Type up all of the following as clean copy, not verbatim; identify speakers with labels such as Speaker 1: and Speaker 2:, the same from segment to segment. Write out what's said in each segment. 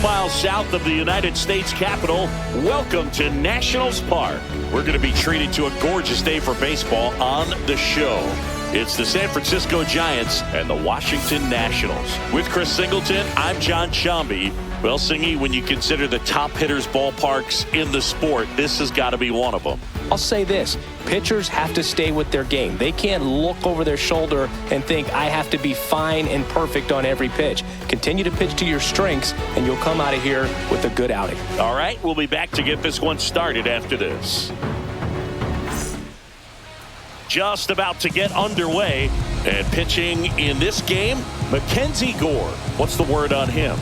Speaker 1: miles south of the United States Capitol. Welcome to Nationals Park. We're going to be treated to a gorgeous day for baseball on the show. It's the San Francisco Giants and the Washington Nationals. With Chris Singleton, I'm John Shambi. Well, Singy, when you consider the top hitters' ballparks in the sport, this has got to be one of them.
Speaker 2: I'll say this, pitchers have to stay with their game. They can't look over their shoulder and think, I have to be fine and perfect on every pitch. Continue to pitch to your strengths, and you'll come out of here with a good outing.
Speaker 1: All right, we'll be back to get this one started after this. Just about to get underway, and pitching in this game, Mackenzie Gore. What's the word on him?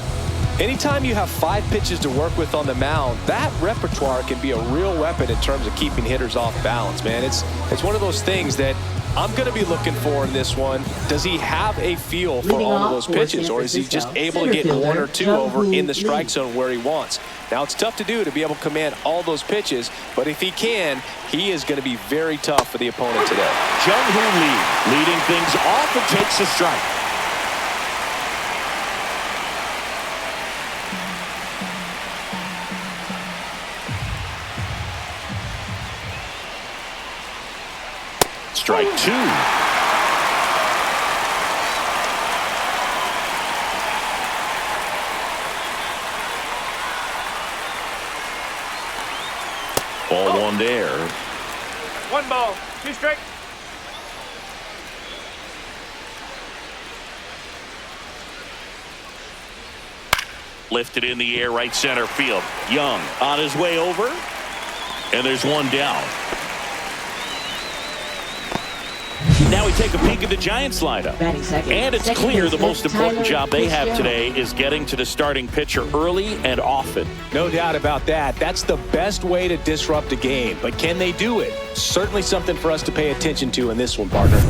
Speaker 2: Anytime you have 5 pitches to work with on the mound, that repertoire can be a real weapon in terms of keeping hitters off balance, man. It's one of those things that I'm going to be looking for in this one. Does he have a feel for all of those pitches, or is he just able to get 1 or 2 over in the strike zone where he wants? Now, it's tough to do to be able to command all those pitches, but if he can, he is going to be very tough for the opponent today.
Speaker 1: Jung-Hoo Lee leading things off and takes a strike. Strike 2. Ball 1 there.
Speaker 3: 1 ball, 2 strikes.
Speaker 1: Lifted in the air, right center field. Young on his way over, and there's 1 down. Now we take a peek at the Giants lineup. And it's clear the most important job they have today is getting to the starting pitcher early and often.
Speaker 2: No doubt about that. That's the best way to disrupt a game. But can they do it? Certainly something for us to pay attention to in this one, partner.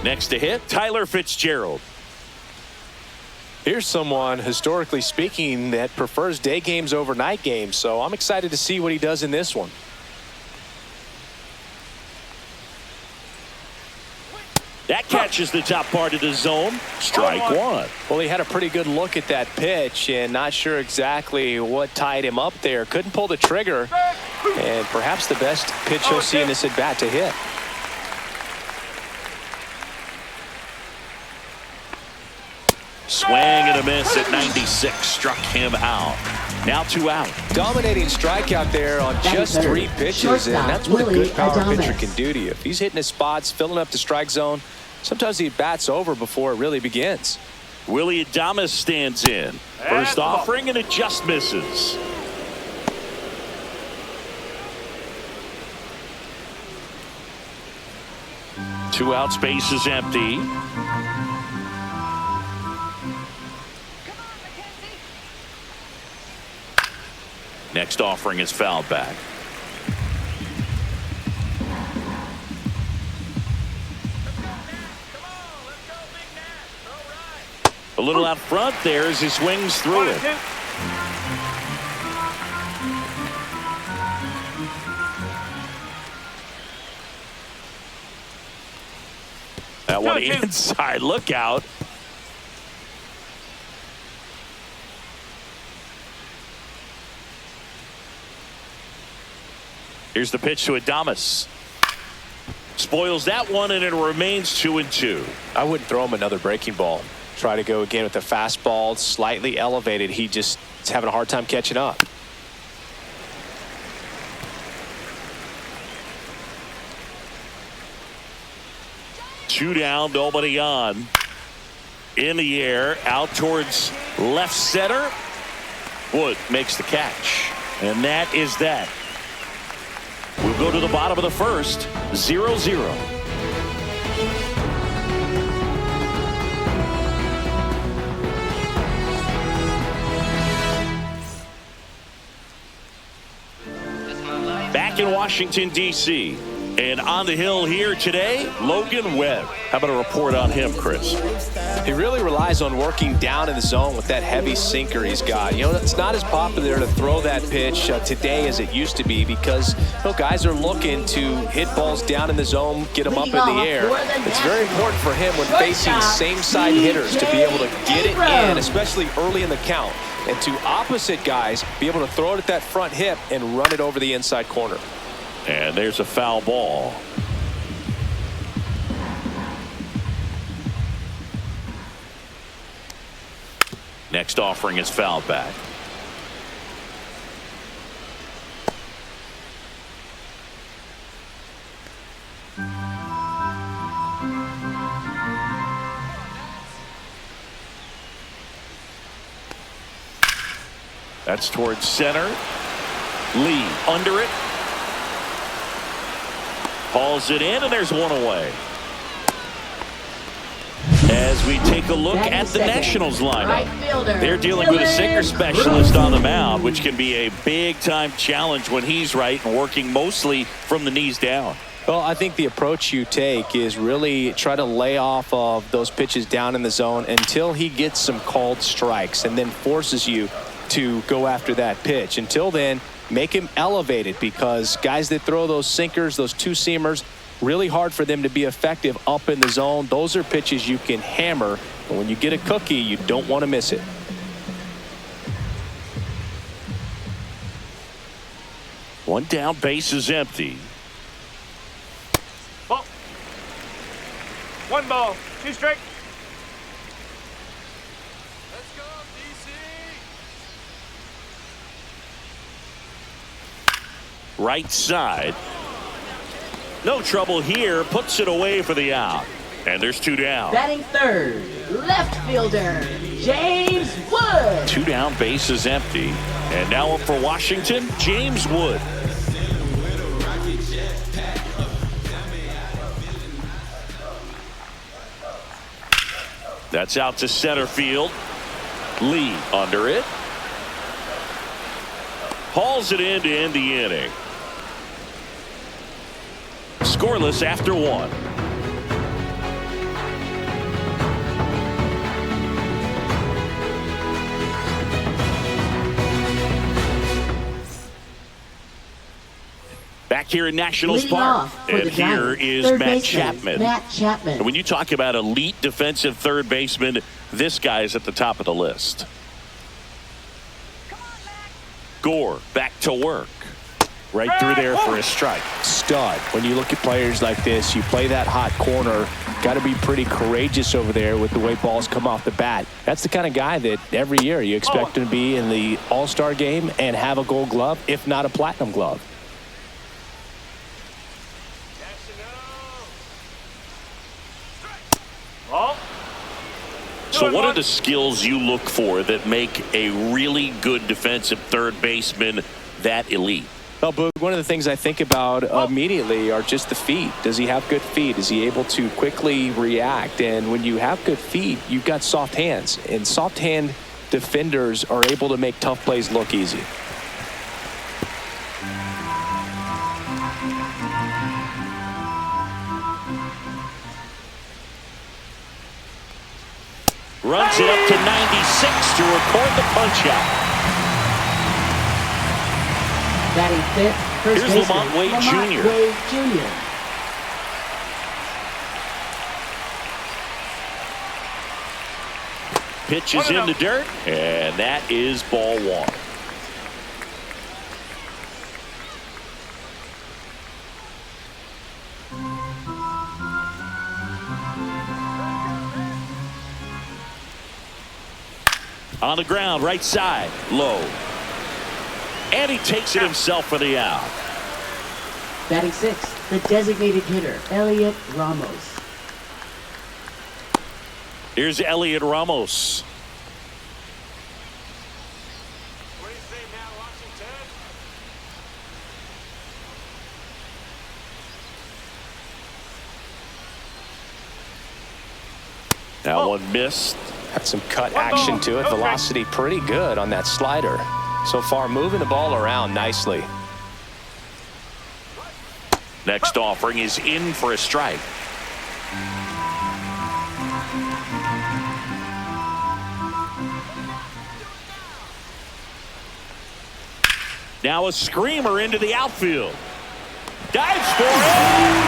Speaker 1: Next to hit, Tyler Fitzgerald.
Speaker 2: Here's someone, historically speaking, that prefers day games over night games. So I'm excited to see what he does in this one.
Speaker 1: That catches the top part of the zone. Strike 1.
Speaker 2: Well, he had a pretty good look at that pitch and not sure exactly what tied him up there. Couldn't pull the trigger, and perhaps the best pitch he'll see in this at bat to hit.
Speaker 1: Swing and a miss at 96. Struck him out. Now 2 out.
Speaker 2: Dominating strikeout there on just 3 pitches, and that's what a good power pitcher can do to you. If he's hitting his spots, filling up the strike zone, sometimes he bats over before it really begins.
Speaker 1: Willie Adames stands in. First offering, and it just misses. Two out, space is empty. Next offering is fouled back. A little out front there as he swings through it. That one inside. Look out. Here's the pitch to Adames. Spoils that one, and it remains 2-2.
Speaker 2: I wouldn't throw him another breaking ball. Try to go again with the fastball, slightly elevated. He just is having a hard time catching up.
Speaker 1: Two down, nobody on. In the air, out towards left center. Wood makes the catch, and that is that. We'll go to the bottom of the first, 0-0. Back in Washington, D.C., and on the hill here today, Logan Webb. How about a report on him, Chris?
Speaker 2: He really relies on working down in the zone with that heavy sinker he's got. You know, it's not as popular to throw that pitch today as it used to be because, you know, guys are looking to hit balls down in the zone, get them up in the air. It's very important for him when facing same-side hitters to be able to get it in, especially early in the count. and to opposite guys be able to throw it at that front hip and run it over the inside corner.
Speaker 1: And there's a foul ball. Next offering is fouled back. That's towards center. Lee under it. Hauls it in, and there's one away. As we take a look at the Nationals lineup, they're dealing with a sinker specialist on the mound, which can be a big-time challenge when he's right and working mostly from the knees down.
Speaker 2: Well, I think the approach you take is really try to lay off of those pitches down in the zone until he gets some called strikes and then forces you to go after that pitch. Until then, make him elevated, because guys that throw those sinkers, those two-seamers, really hard for them to be effective up in the zone. Those are pitches you can hammer, but when you get a cookie, you don't want to miss it.
Speaker 1: One down, base is empty.
Speaker 3: Ball. 1 ball, 2 strikes.
Speaker 4: Let's go, DC.
Speaker 1: Right side. No trouble here. Puts it away for the out. And there's 2 down.
Speaker 5: Batting third, left fielder, James Wood.
Speaker 1: 2 down, base is empty. And now up for Washington, James Wood. That's out to center field. Lee under it. Hauls it in to end the inning. Scoreless after 1. Back here in Nationals
Speaker 5: Leading
Speaker 1: Park,
Speaker 5: off for
Speaker 1: and
Speaker 5: the
Speaker 1: here
Speaker 5: Giants,
Speaker 1: is
Speaker 5: third
Speaker 1: Matt
Speaker 5: baseman,
Speaker 1: Chapman.
Speaker 5: Matt Chapman.
Speaker 1: And when you talk about elite defensive third baseman, this guy is at the top of the list. Gore back to work. Right through there for a strike.
Speaker 2: Stud. When you look at players like this, you play that hot corner, got to be pretty courageous over there with the way balls come off the bat. That's the kind of guy that every year you expect him to be in the All-Star game and have a gold glove, if not a platinum glove.
Speaker 3: Ball.
Speaker 1: So what are the skills you look for that make a really good defensive third baseman that elite?
Speaker 2: Well, Boog, one of the things I think about immediately are just the feet. Does he have good feet? Is he able to quickly react? And when you have good feet, you've got soft hands. And soft hand defenders are able to make tough plays look easy.
Speaker 1: Runs it up to 96 to record the punch out.
Speaker 5: Batting fifth, first
Speaker 1: Here's
Speaker 5: baseman,
Speaker 1: Lamont Wade Jr.
Speaker 5: Wade Jr.
Speaker 1: Pitches in the dirt, and that is ball 1. On the ground, right side, low. And he takes it himself for the out.
Speaker 5: Batting sixth, the designated hitter, Elliot Ramos.
Speaker 1: Here's Elliot Ramos.
Speaker 4: What do you say, Matt Washington?
Speaker 1: That one missed.
Speaker 2: Had some cut action to it. Velocity pretty good on that slider. So far, moving the ball around nicely.
Speaker 1: Next offering is in for a strike. Now a screamer into the outfield. Dives for it.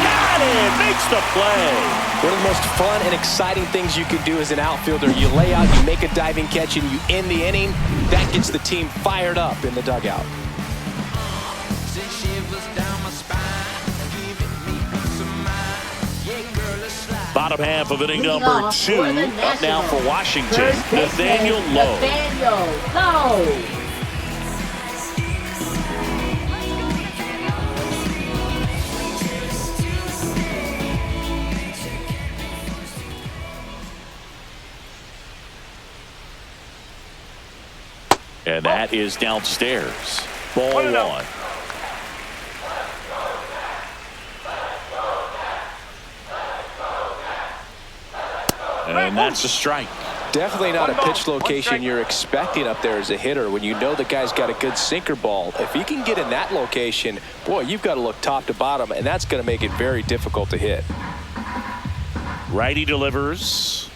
Speaker 1: Got it. Makes the play.
Speaker 2: One of the most fun and exciting things you can do as an outfielder, you lay out, you make a diving catch, and you end the inning. That gets the team fired up in the dugout.
Speaker 1: Bottom half of inning number 2. Up now for Washington, Nathaniel Lowe. And that is downstairs. Ball 1. And that's a strike.
Speaker 2: Definitely not a pitch location you're expecting up there as a hitter when you know the guy's got a good sinker ball. If he can get in that location, boy, you've got to look top to bottom, and that's going to make it very difficult to hit.
Speaker 1: Righty delivers.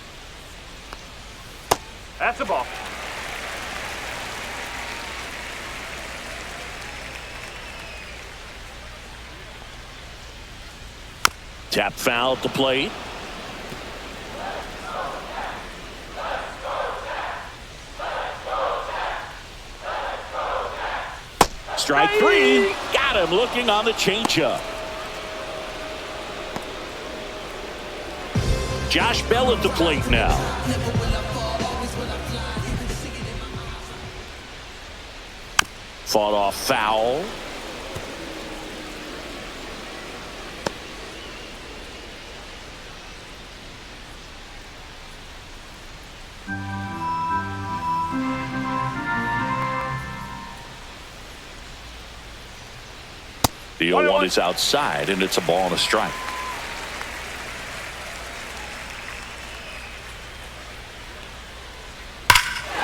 Speaker 3: That's a ball.
Speaker 1: Tap foul at the plate. Strike 3. Got him looking on the changeup. Josh Bell at the plate now. Fought off foul. The 0-1 is outside, and it's a ball and a strike.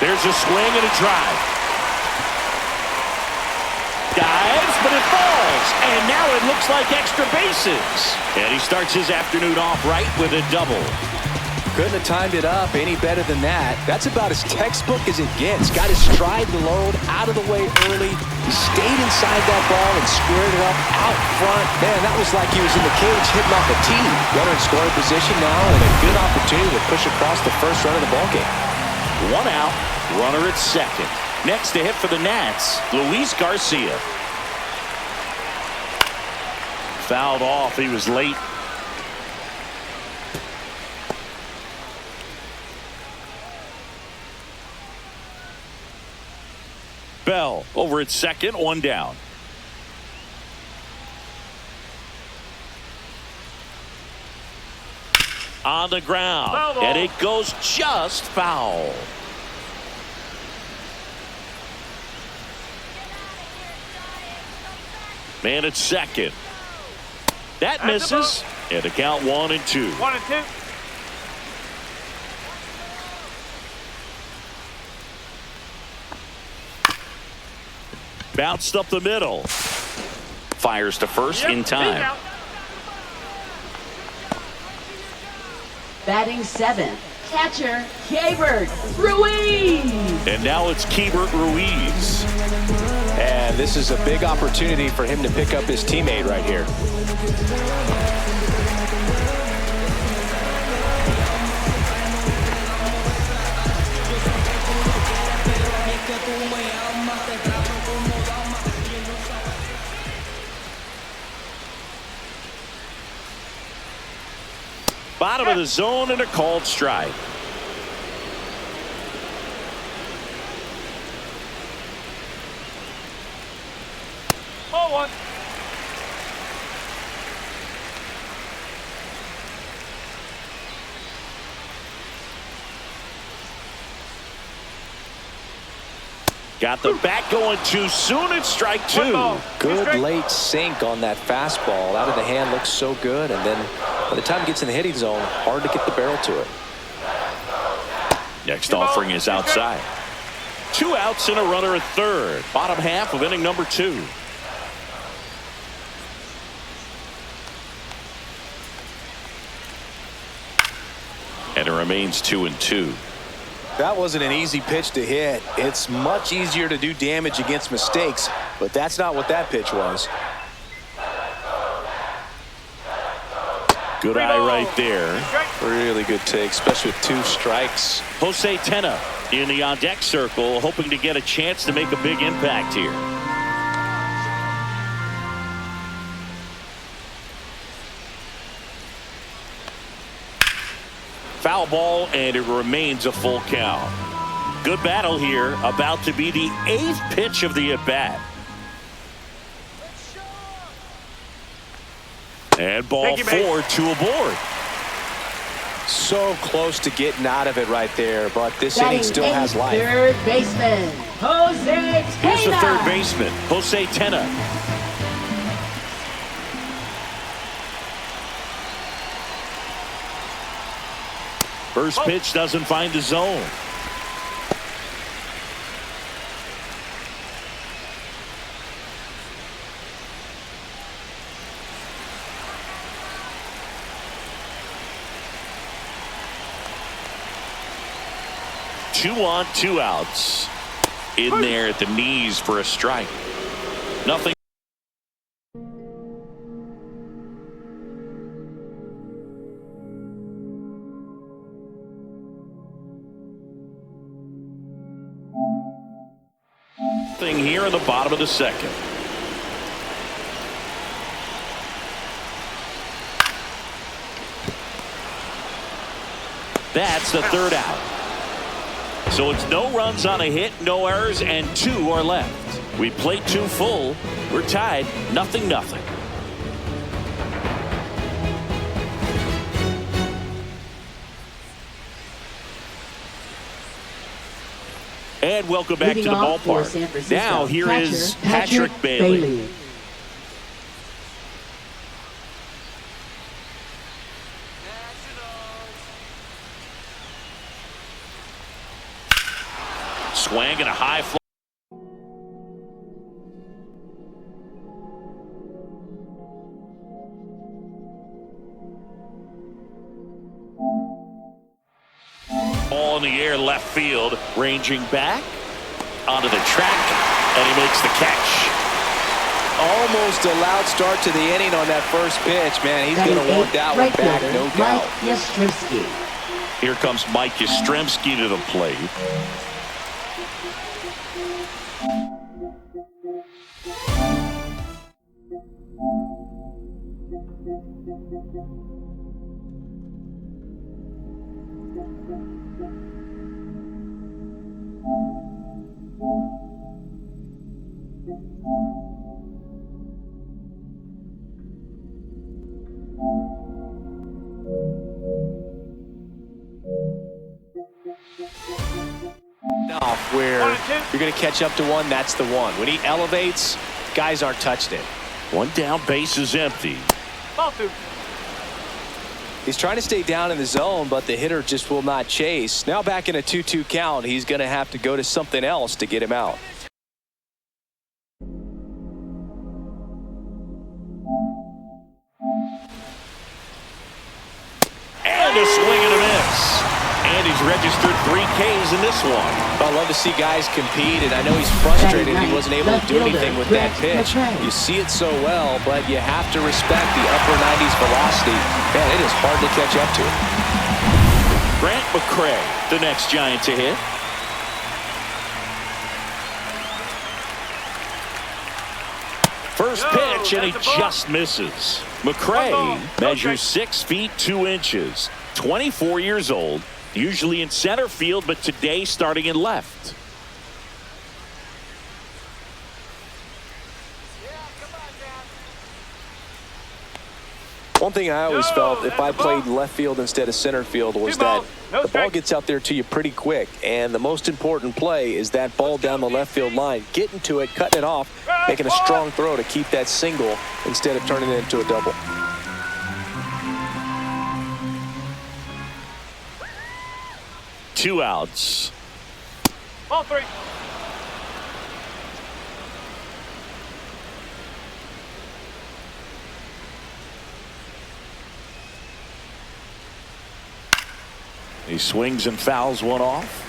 Speaker 1: There's a swing and a drive. Dives, but it falls. And now it looks like extra bases. And he starts his afternoon off right with a double.
Speaker 2: Couldn't have timed it up any better than that. That's about as textbook as it gets. Got his stride to load, out of the way early. He stayed inside that ball and squared it up out front. Man, that was like he was in the cage hitting off a tee. Runner in scoring position now and a good opportunity to push across the first run of the ballgame.
Speaker 1: 1 out, runner at second. Next to hit for the Nats, Luis Garcia. Fouled off. He was late. Bell over at second, 1 down. On the ground, and it goes just foul. Man at second. That misses, and the count 1-2.
Speaker 3: 1-2.
Speaker 1: Bounced up the middle. Fires to first in time.
Speaker 5: Batting 7th, catcher Keibert Ruiz.
Speaker 1: And now it's Keibert Ruiz.
Speaker 2: And this is a big opportunity for him to pick up his teammate right here.
Speaker 1: Bottom of the zone and a called strike.
Speaker 3: Ball 1.
Speaker 1: Got the bat going too soon. It's strike 2.
Speaker 2: Good late sink on that fastball. Out of the hand, looks so good. And then by the time it gets in the hitting zone, hard to get the barrel to it.
Speaker 1: Next offering is outside. 2 outs and a runner at third. Bottom half of inning number 2. And it remains 2-2.
Speaker 2: That wasn't an easy pitch to hit. It's much easier to do damage against mistakes, but that's not what that pitch was.
Speaker 1: Good eye right there.
Speaker 2: Really good take, especially with 2 strikes.
Speaker 1: Jose Tena in the on-deck circle, hoping to get a chance to make a big impact here. Foul ball, and it remains a full count. Good battle here, about to be the 8th pitch of the at-bat. And ball 4, 2 aboard.
Speaker 2: So close to getting out of it right there, but this inning still has life.
Speaker 5: Third baseman, Jose Tena.
Speaker 1: Here's the third baseman, Jose Tena. First pitch doesn't find the zone. Two on, 2 outs. In there at the knees for a strike. Nothing. Thing here in the bottom of the second. That's the third out. So it's no runs on a hit, no errors, and 2 are left. We played 2 full. We're tied, 0-0. And welcome back to the ballpark. Now here is Patrick Bailey. Swing and a high fly. Ball in the air, left field, ranging back onto the track, and he makes the catch.
Speaker 2: Almost a loud start to the inning on that first pitch, man. He's going to want that one back, no doubt.
Speaker 1: Here comes Mike Yastrzemski to the plate.
Speaker 2: Off where you're going to catch up to one, that's the one. When he elevates, guys aren't touched it.
Speaker 1: One down, base is empty.
Speaker 2: He's trying to stay down in the zone, but the hitter just will not chase. Now back in a 2-2 count, he's going to have to go to something else to get him out.
Speaker 1: And a swing and a miss. And he's registered 3 Ks in this one.
Speaker 2: I love to see guys compete, and I know he's frustrated he wasn't able to do anything with that pitch. You see it so well, but you have to respect the upper 90s velocity. Man, it is hard to catch up to.
Speaker 1: Grant McCray, the next Giant to hit. First pitch, and he just misses. McCray measures 6 feet 2 inches, 24 years old, usually in center field, but today starting in left.
Speaker 2: One thing I always felt if I played left field instead of center field was that the ball gets out there to you pretty quick, and the most important play is that ball down the left field line, getting to it, cutting it off, making a strong throw to keep that single instead of turning it into a double.
Speaker 1: Two outs.
Speaker 3: Ball 3.
Speaker 1: He swings and fouls one off.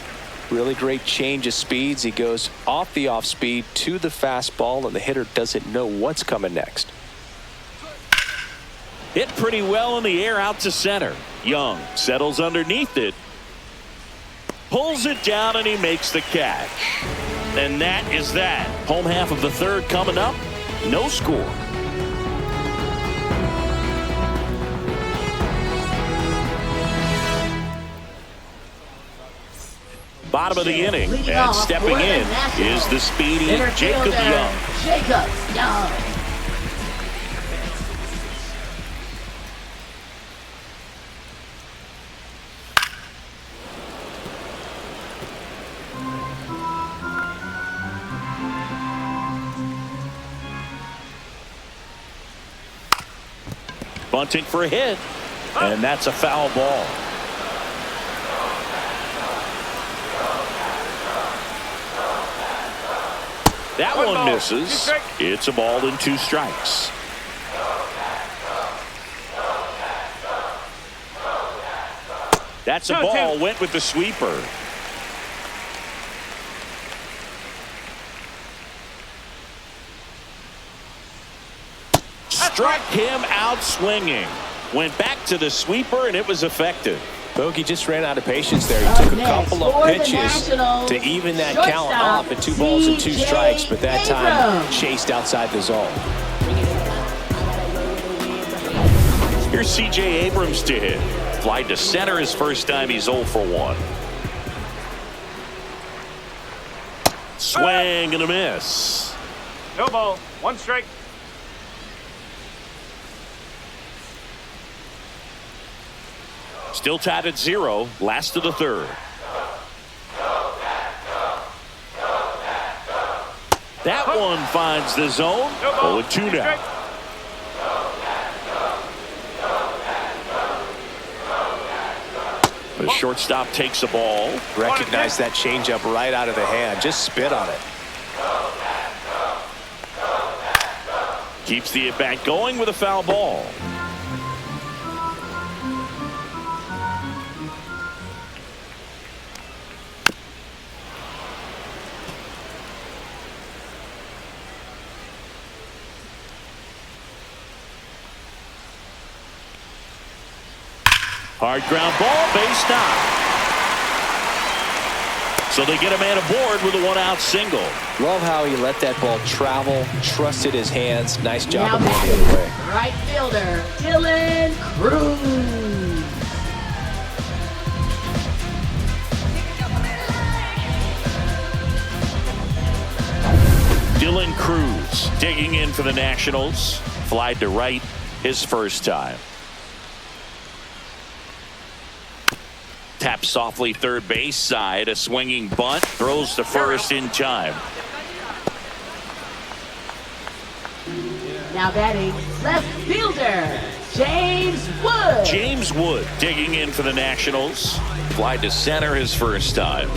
Speaker 2: Really great change of speeds. He goes off the off speed to the fastball, and the hitter doesn't know what's coming next.
Speaker 1: Hit pretty well in the air out to center. Young settles underneath it. Pulls it down and he makes the catch. And that is that. Home half of the third coming up. No score. Bottom of the inning, and stepping in is the speedy Jacob Young.
Speaker 5: Jacob Young.
Speaker 1: Bunting for a hit, and that's a foul ball. That one misses. It's a ball and 2 strikes. That's a ball. Went with the sweeper. Struck him out swinging. Went back to the sweeper, and it was effective.
Speaker 2: Bogey just ran out of patience there. He took a couple of pitches to even that count off at 2 balls and 2 strikes, but that time chased outside the zone.
Speaker 1: Here's C.J. Abrams to hit. Fly to center his first time. He's 0 for 1. Swing and a miss.
Speaker 3: No ball. 1 strike.
Speaker 1: Still tied at 0. Last of the third. That one finds the zone. 0-2 now. The shortstop takes the ball.
Speaker 2: Recognize that changeup right out of the hand. Just spit on it.
Speaker 1: Keeps the at-bat going with a foul ball. Hard ground ball, base knock. So they get a man aboard with a 1-out single.
Speaker 2: Love how he let that ball travel, trusted his hands. Nice job
Speaker 5: Now
Speaker 2: of going the other way.
Speaker 5: right fielder, Dylan Cruz.
Speaker 1: Dylan Cruz digging in for the Nationals. Flied to right his first time. Taps softly third base side. A swinging bunt. Throws to first in time.
Speaker 5: Now batting, left fielder, James Wood.
Speaker 1: James Wood digging in for the Nationals. Flied to center his first time.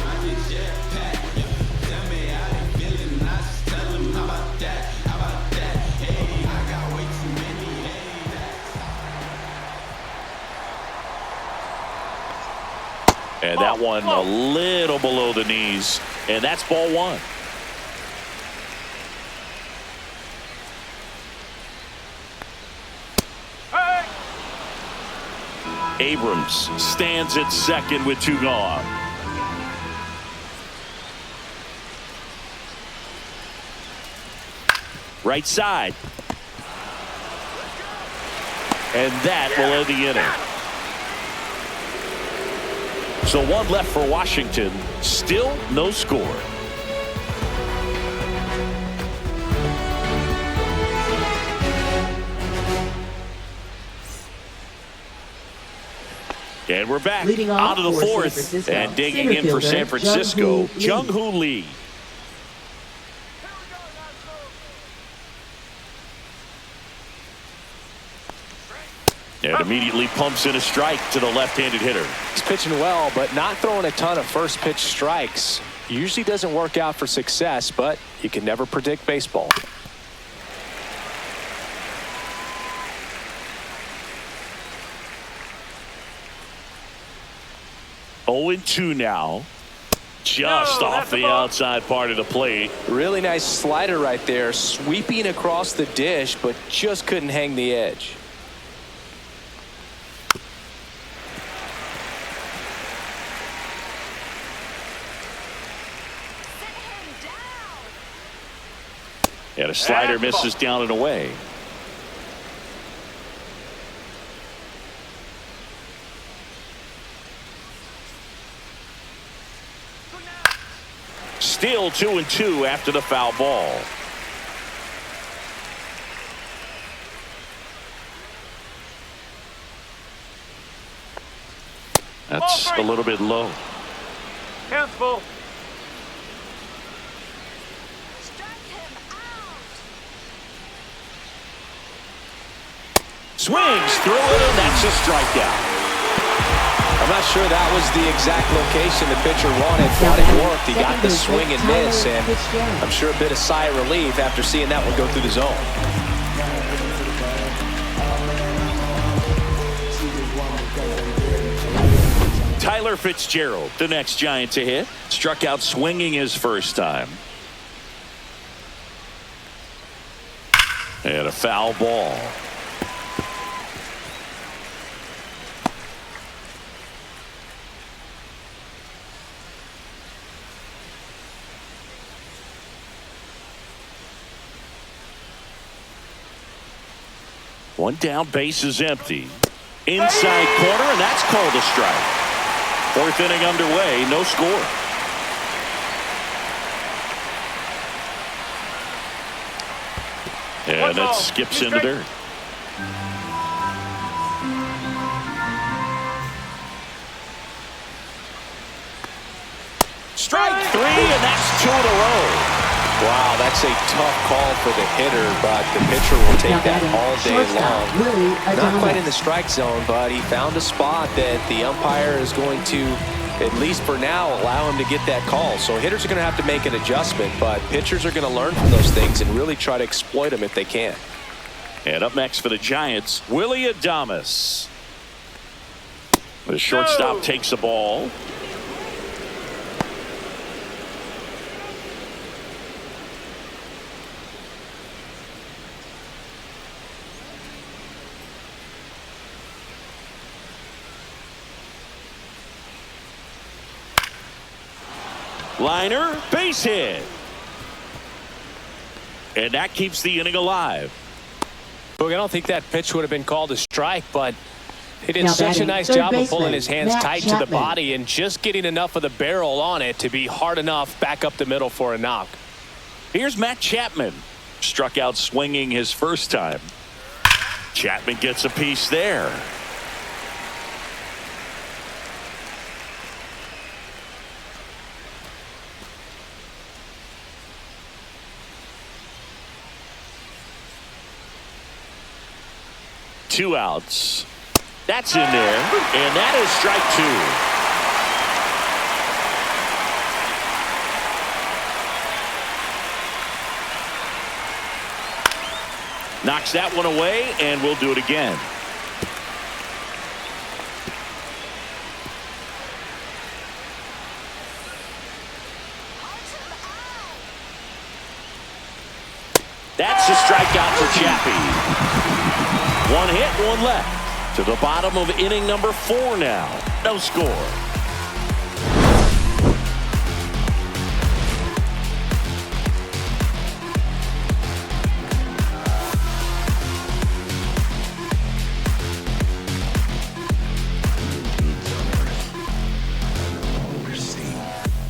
Speaker 1: And that one a little below the knees. And that's ball 1. Abrams stands at second with 2 gone. Right side. And that will end the inning. So 1 left for Washington. Still no score. And we're back out of the 4th. And digging in for San Francisco, Jung-Hoo Lee. And immediately pumps in a strike to the left-handed hitter.
Speaker 2: He's pitching well, but not throwing a ton of first pitch strikes. Usually doesn't work out for success, but you can never predict baseball.
Speaker 1: Oh, 0-2 now. Just off the outside part of the plate.
Speaker 2: Really nice slider right there, sweeping across the dish, but just couldn't hang the edge.
Speaker 1: And a slider misses down and away. Still 2-2 after the foul ball. That's a little bit low.
Speaker 3: Hands full.
Speaker 1: Swings through it, and that's a strikeout.
Speaker 2: I'm not sure that was the exact location the pitcher wanted, but it worked. He got the swing and miss, and I'm sure a bit of sigh of relief after seeing that one go through the zone.
Speaker 1: Tyler Fitzgerald, the next Giant to hit, struck out swinging his first time. And a foul ball. One down, base is empty. Inside corner, and that's called a strike. Fourth inning underway, no score. And it skips into dirt. Strike three, and that's 2 in a row.
Speaker 2: Wow, that's a tough call for the hitter, but the pitcher will take that all day long. Not quite in the strike zone, but he found a spot that the umpire is going to, at least for now, allow him to get that call. So hitters are going to have to make an adjustment, but pitchers are going to learn from those things and really try to exploit them if they can.
Speaker 1: And up next for the Giants, Willie Adames. The shortstop takes the ball. Liner, base hit. And that keeps the inning alive.
Speaker 2: Look, I don't think that pitch would have been called a strike, but he did such a nice job of pulling his hands tight to the body and just getting enough of the barrel on it to be hard enough back up the middle for a knock.
Speaker 1: Here's Matt Chapman. Struck out swinging his first time. Chapman gets a piece there. Two outs. That's in there, and that is strike two. Knocks that one away, and we'll do it again. That's a strikeout for Chappie. One hit, one left. To the bottom of inning number 4 now. No score.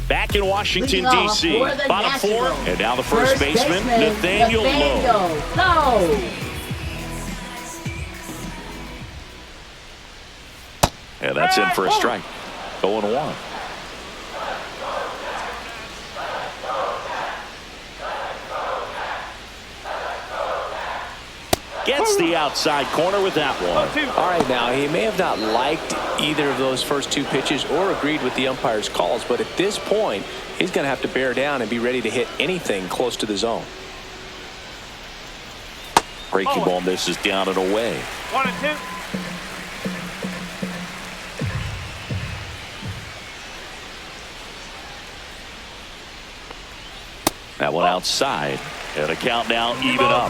Speaker 1: Back in Washington, D.C. Bottom 4, and now the first baseman, Nathaniel Lowe. And that's in for a strike. 0-1. Gets the outside corner with that one.
Speaker 2: All right, now, he may have not liked either of those first 2 pitches or agreed with the umpire's calls, but at this point, he's going to have to bear down and be ready to hit anything close to the zone.
Speaker 1: Breaking ball misses down and away.
Speaker 3: 1-2.
Speaker 1: That one outside. And a count now even up.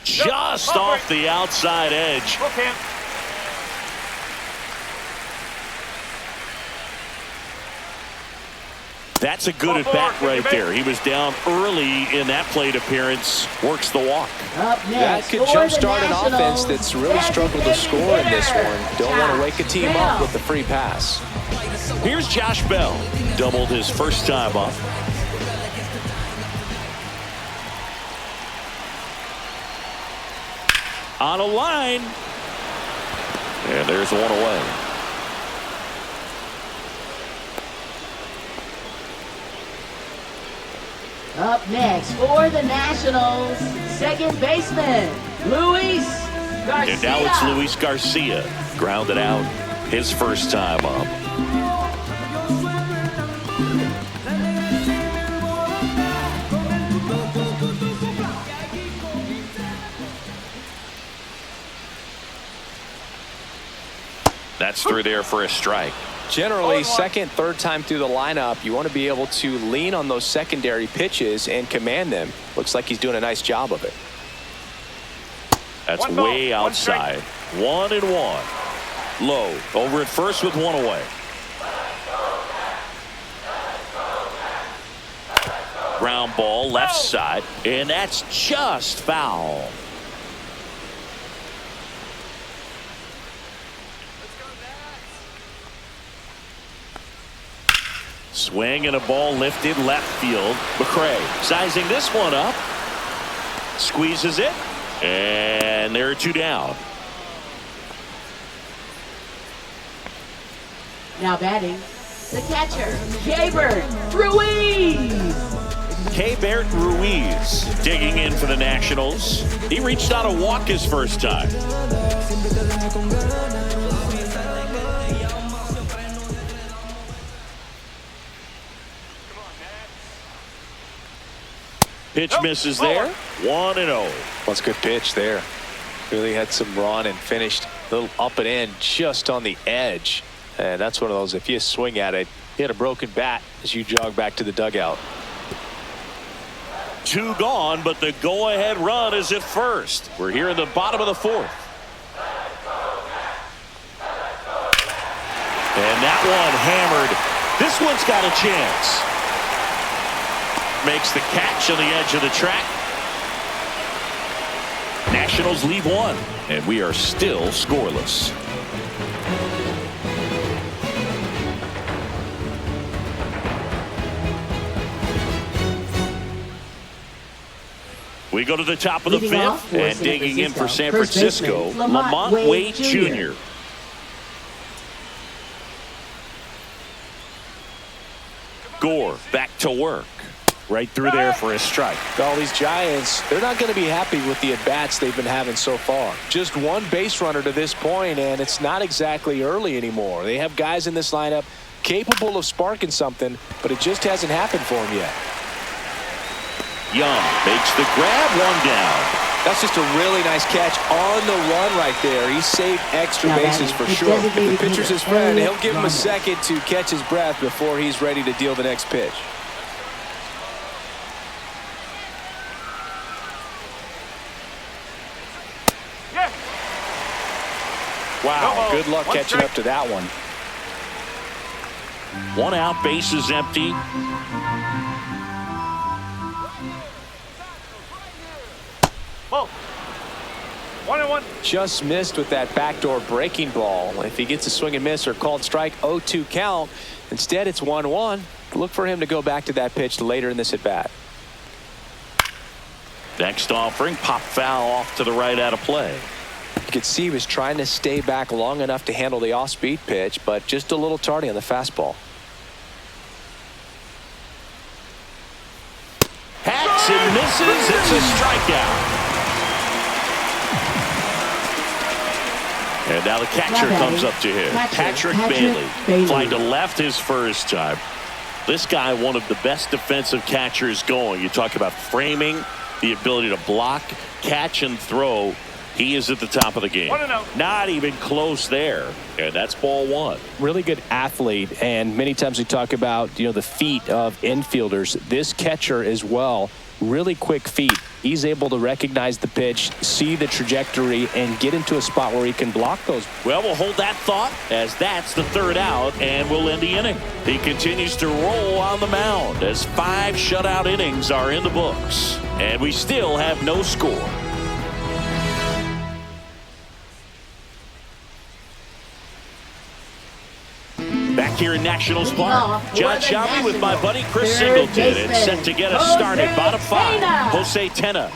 Speaker 1: Just off the outside edge. That's a good at-bat right there. He was down early in that plate appearance. Works the walk.
Speaker 5: Up
Speaker 2: That
Speaker 5: next
Speaker 2: could
Speaker 5: for the
Speaker 2: jumpstart an offense
Speaker 5: Nationals,
Speaker 2: that's really struggled to score in this one. Don't want to wake a team up with the free pass.
Speaker 1: Here's Josh Bell. Doubled his first time up. On a line. And there's one away.
Speaker 5: Up next for the Nationals, second baseman, Luis Garcia.
Speaker 1: And now it's Luis Garcia. Grounded out his first time up. That's through there for a strike.
Speaker 2: Generally, second, third time through the lineup, you want to be able to lean on those secondary pitches and command them. Looks like he's doing a nice job of it.
Speaker 1: That's way outside. 1-1. Low over at first with one away. Ground ball left side, and that's just foul. Swing and a ball lifted left field. McRae sizing this one up. Squeezes it. And there are two down.
Speaker 5: Now batting, the catcher, Gabriel Ruiz.
Speaker 1: Keibert Ruiz digging in for the Nationals. He reached out a walk his first time. Pitch misses there. 1-0.
Speaker 2: That's a good pitch there. Really had some run and finished a little up and in just on the edge. And that's one of those, if you swing at it, hit a broken bat as you jog back to the dugout.
Speaker 1: Two gone, but the go-ahead run is at first. We're here in the bottom of the fourth. And that one hammered. This one's got a chance. Makes the catch on the edge of the track. Nationals leave one, and we are still scoreless. We go to the top of the fifth, and digging in for San Francisco, Lamont Wade Jr. Gore back to work. Right through there for a strike.
Speaker 2: All these Giants, they're not going to be happy with the at-bats they've been having so far. Just one base runner to this point, and it's not exactly early anymore. They have guys in this lineup capable of sparking something, but it just hasn't happened for them yet.
Speaker 1: Young makes the grab, one down.
Speaker 2: That's just a really nice catch on the run right there. He saved extra bases for sure. If the pitcher's his friend, he'll give him a second to catch his breath before he's ready to deal the next pitch. Wow, good luck catching up to that one.
Speaker 1: One out, base is empty.
Speaker 3: Ball. 1-1.
Speaker 2: Just missed with that backdoor breaking ball. If he gets a swing and miss or called strike, 0-2 count. Instead, it's 1-1. Look for him to go back to that pitch later in this at bat.
Speaker 1: Next offering, pop foul off to the right out of play.
Speaker 2: You could see he was trying to stay back long enough to handle the off-speed pitch, but just a little tardy on the fastball.
Speaker 1: Hacks and misses. It's a strikeout. And now the catcher comes up to him. Patrick Bailey. Flying to left his first time. This guy, one of the best defensive catchers going. You talk about framing, the ability to block, catch, and throw. He is at the top of the game. Not even close there. And that's ball one.
Speaker 2: Really good athlete, and many times we talk about, the feet of infielders. This catcher as well really quick feet. He's able to recognize the pitch, see the trajectory, and get into a spot where he can block those.
Speaker 1: Well, we'll hold that thought as that's the third out, and we'll end the inning. He continues to roll on the mound as 5 shutout innings are in the books, and we still have no score. Back here in Nationals Park, John Shelby with my buddy Chris Singleton, and set to get us started. Bottom 5, Jose Tena.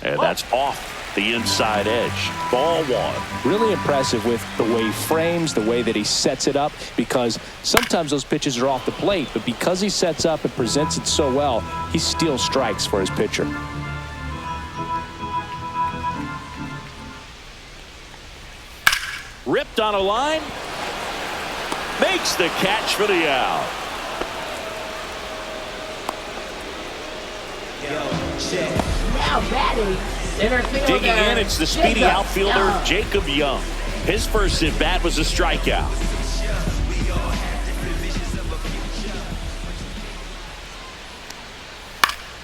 Speaker 1: And that's off the inside edge. Ball 1.
Speaker 2: Really impressive with the way he frames, the way that he sets it up, because sometimes those pitches are off the plate, but because he sets up and presents it so well, he steals strikes for his pitcher.
Speaker 1: Ripped on a line. Makes the catch for the out.
Speaker 5: Now batting, center fielder.
Speaker 1: Digging in, it's the speedy outfielder, Jacob Young. His first at bat was a strikeout.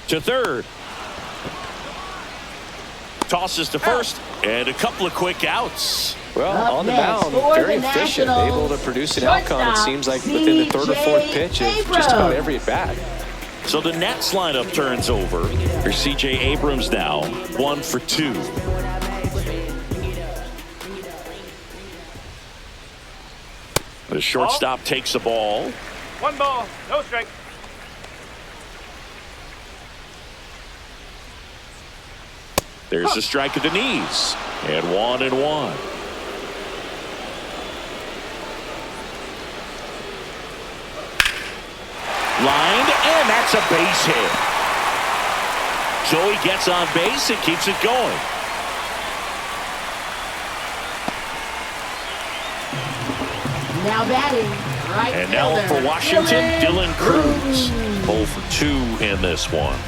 Speaker 1: To third. Tosses to first, and a couple of quick outs.
Speaker 2: Well, on the mound, very efficient, able to produce an outcome, it seems like, within the third or fourth pitch of just about every at bat.
Speaker 1: So the Nats lineup turns over. Here's C.J. Abrams now, 1 for 2. The shortstop takes the ball.
Speaker 3: 1 ball, no strike.
Speaker 1: There's a strike at the knees. And 1-1. Lined, and that's a base hit. Joey gets on base and keeps it going.
Speaker 5: Now batting, right
Speaker 1: And now
Speaker 5: fielder,
Speaker 1: for Washington, Dylan Cruz. 0 for 2 in this one.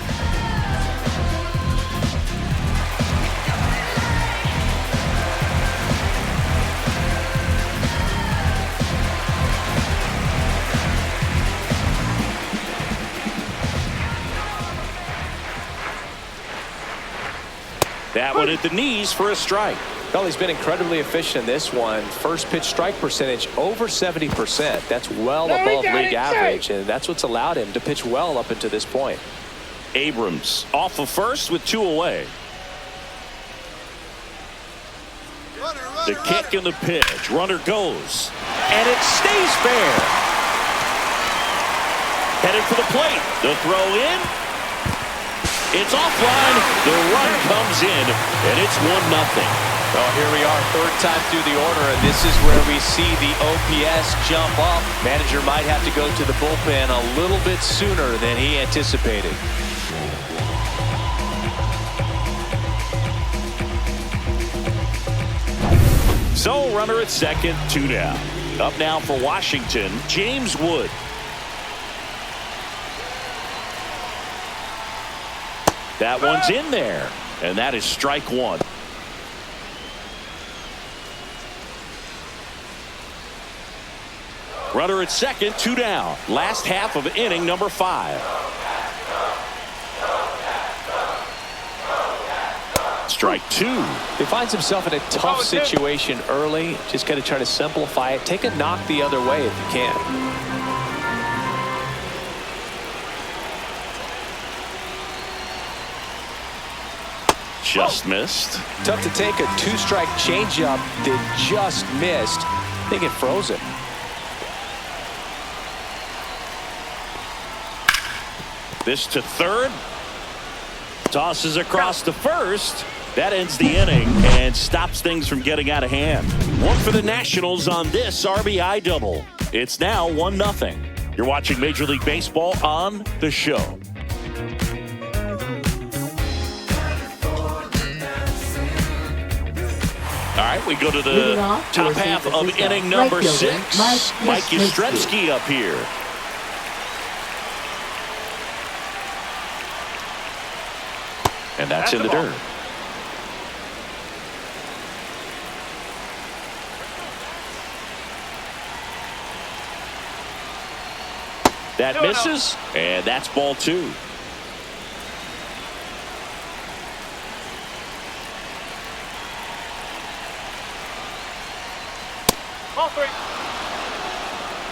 Speaker 1: That one at the knees for a strike.
Speaker 2: Well, he's been incredibly efficient in this one. First pitch strike percentage over 70%. That's well above league average, and that's what's allowed him to pitch well up until this point.
Speaker 1: Abrams off of first with 2 away. The kick and the pitch. Runner goes, and it stays fair. Headed for the plate. The throw in. It's offline. The run comes in, and it's 1-0.
Speaker 2: Well, here we are, third time through the order, and this is where we see the OPS jump up. Manager might have to go to the bullpen a little bit sooner than he anticipated.
Speaker 1: So, runner at second, 2 down. Up now for Washington, James Wood. That one's in there, and that is strike 1. Runner at second, 2 down. Last half of inning number 5. Strike 2.
Speaker 2: He finds himself in a tough situation early. Just got to try to simplify it. Take a knock the other way if you can.
Speaker 1: Just missed.
Speaker 2: Tough to take a 2-strike changeup that just missed. I think it froze it.
Speaker 1: This to third. Tosses across to first. That ends the inning and stops things from getting out of hand. 1 for the Nationals on this RBI double. It's now 1-0. You're watching Major League Baseball on The Show. All right, we go to the top half of inning number 6. Mike Yastrzemski up here. And that's in the dirt. That misses, and that's ball 2.
Speaker 3: Ball 3.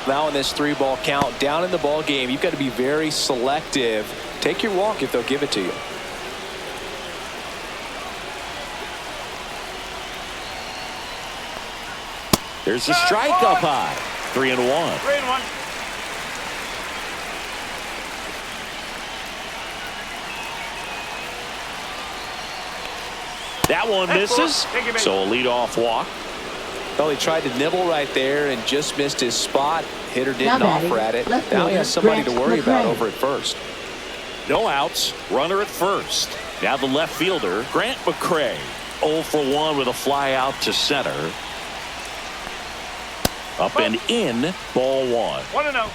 Speaker 2: Now in this 3-ball count, down in the ball game, you've got to be very selective. Take your walk if they'll give it to you.
Speaker 1: There's the strike up high. 3-1.
Speaker 3: 3-1.
Speaker 1: That one misses, so a leadoff walk.
Speaker 2: Well, he tried to nibble right there and just missed his spot. Hitter didn't offer at it. Now he has somebody to worry about over at first.
Speaker 1: No outs, runner at first. Now the left fielder, Grant McCray. 0 for 1 with a fly out to center. Up and in, ball 1.
Speaker 3: 1-0.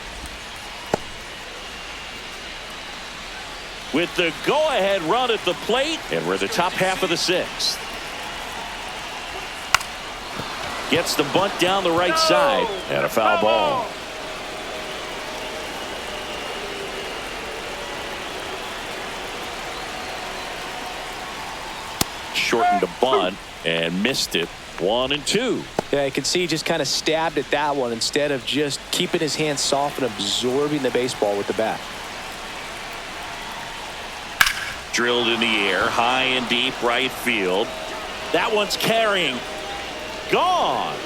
Speaker 1: With the go-ahead run at the plate, and we're the top half of the 6th. Gets the bunt down the right side, and a foul ball. Shortened the bunt and missed it. 1-2.
Speaker 2: Yeah, you can see he just kind of stabbed at that one instead of just keeping his hands soft and absorbing the baseball with the bat.
Speaker 1: Drilled in the air, high and deep right field. That one's carrying. Gone.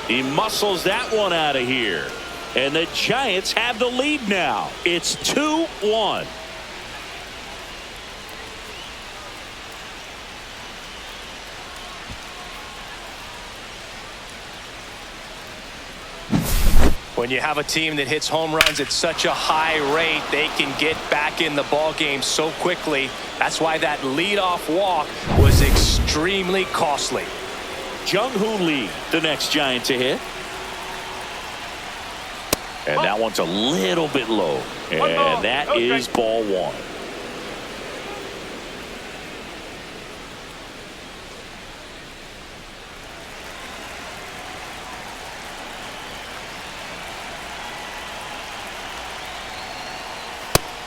Speaker 1: He muscles that one out of here. And the Giants have the lead now. It's 2-1.
Speaker 2: When you have a team that hits home runs at such a high rate, they can get back in the ball game so quickly. That's why that leadoff walk was extremely costly.
Speaker 1: Jung-Hoo Lee, the next Giant to hit. And that one's a little bit low. And that is ball 1.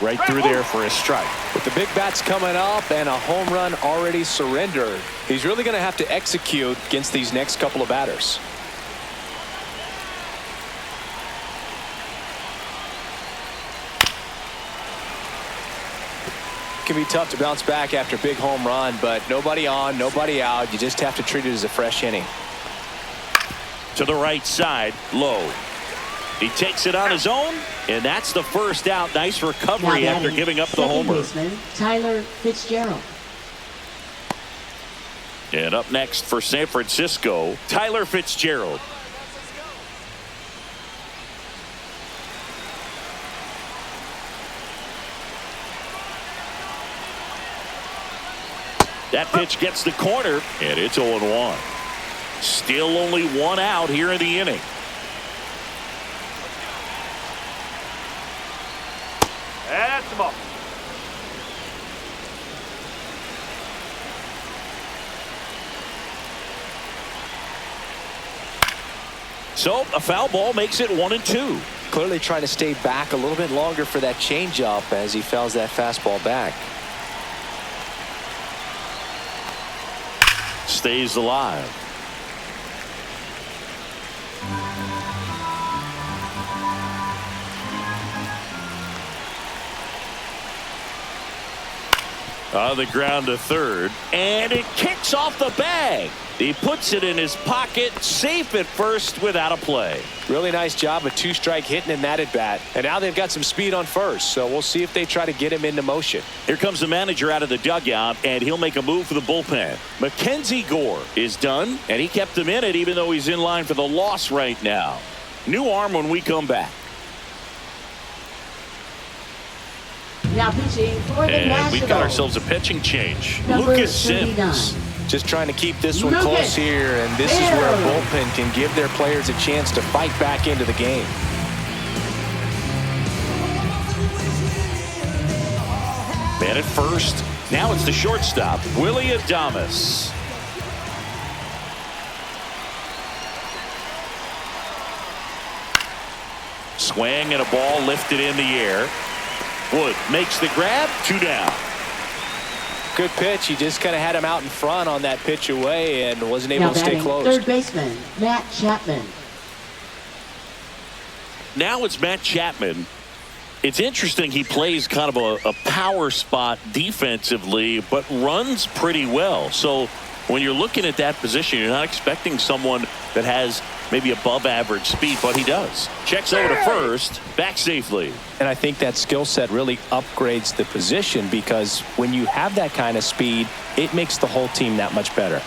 Speaker 1: Right through there for a strike.
Speaker 2: With the big bats coming up and a home run already surrendered, he's really going to have to execute against these next couple of batters. It can be tough to bounce back after a big home run, but nobody on, nobody out. You just have to treat it as a fresh inning.
Speaker 1: To the right side, low. He takes it on his own, and that's the first out. Nice recovery after giving up the homer.
Speaker 5: Baseman, Tyler Fitzgerald.
Speaker 1: And up next for San Francisco, Tyler Fitzgerald. That pitch gets the corner, and it's 0-1. Still only 1 out here in the inning.
Speaker 3: That's the ball.
Speaker 1: So a foul ball makes it 1-2.
Speaker 2: Clearly trying to stay back a little bit longer for that changeup as he fouls that fastball back.
Speaker 1: Stays alive. On the ground to third, and it kicks off the bag. He puts it in his pocket, safe at first without a play.
Speaker 2: Really nice job of 2-strike hitting in that at bat. And now they've got some speed on first, so we'll see if they try to get him into motion.
Speaker 1: Here comes the manager out of the dugout, and he'll make a move for the bullpen. Mackenzie Gore is done, and he kept him in it even though he's in line for the loss right now. New arm when we come back.
Speaker 5: Now pitching for the
Speaker 1: And
Speaker 5: Nationals.
Speaker 1: we've got ourselves a pitching change.
Speaker 5: Number
Speaker 1: Lucas
Speaker 5: 39.
Speaker 1: Sims.
Speaker 2: Just trying to keep this one close here, and this is where a bullpen can give their players a chance to fight back into the game.
Speaker 1: Man at first. Now it's the shortstop, Willie Adames. Swing and a ball lifted in the air. Wood makes the grab. 2 down.
Speaker 2: Good pitch. He just kind of had him out in front on that pitch away and wasn't able
Speaker 5: Now
Speaker 2: to stay
Speaker 5: batting,
Speaker 2: close.
Speaker 5: third baseman, Matt Chapman.
Speaker 1: Now it's Matt Chapman. It's interesting, he plays kind of a power spot defensively, but runs pretty well. So when you're looking at that position, you're not expecting someone that has maybe above average speed, but he does. Checks over to first, back safely.
Speaker 2: And I think that skill set really upgrades the position, because when you have that kind of speed, it makes the whole team that much better.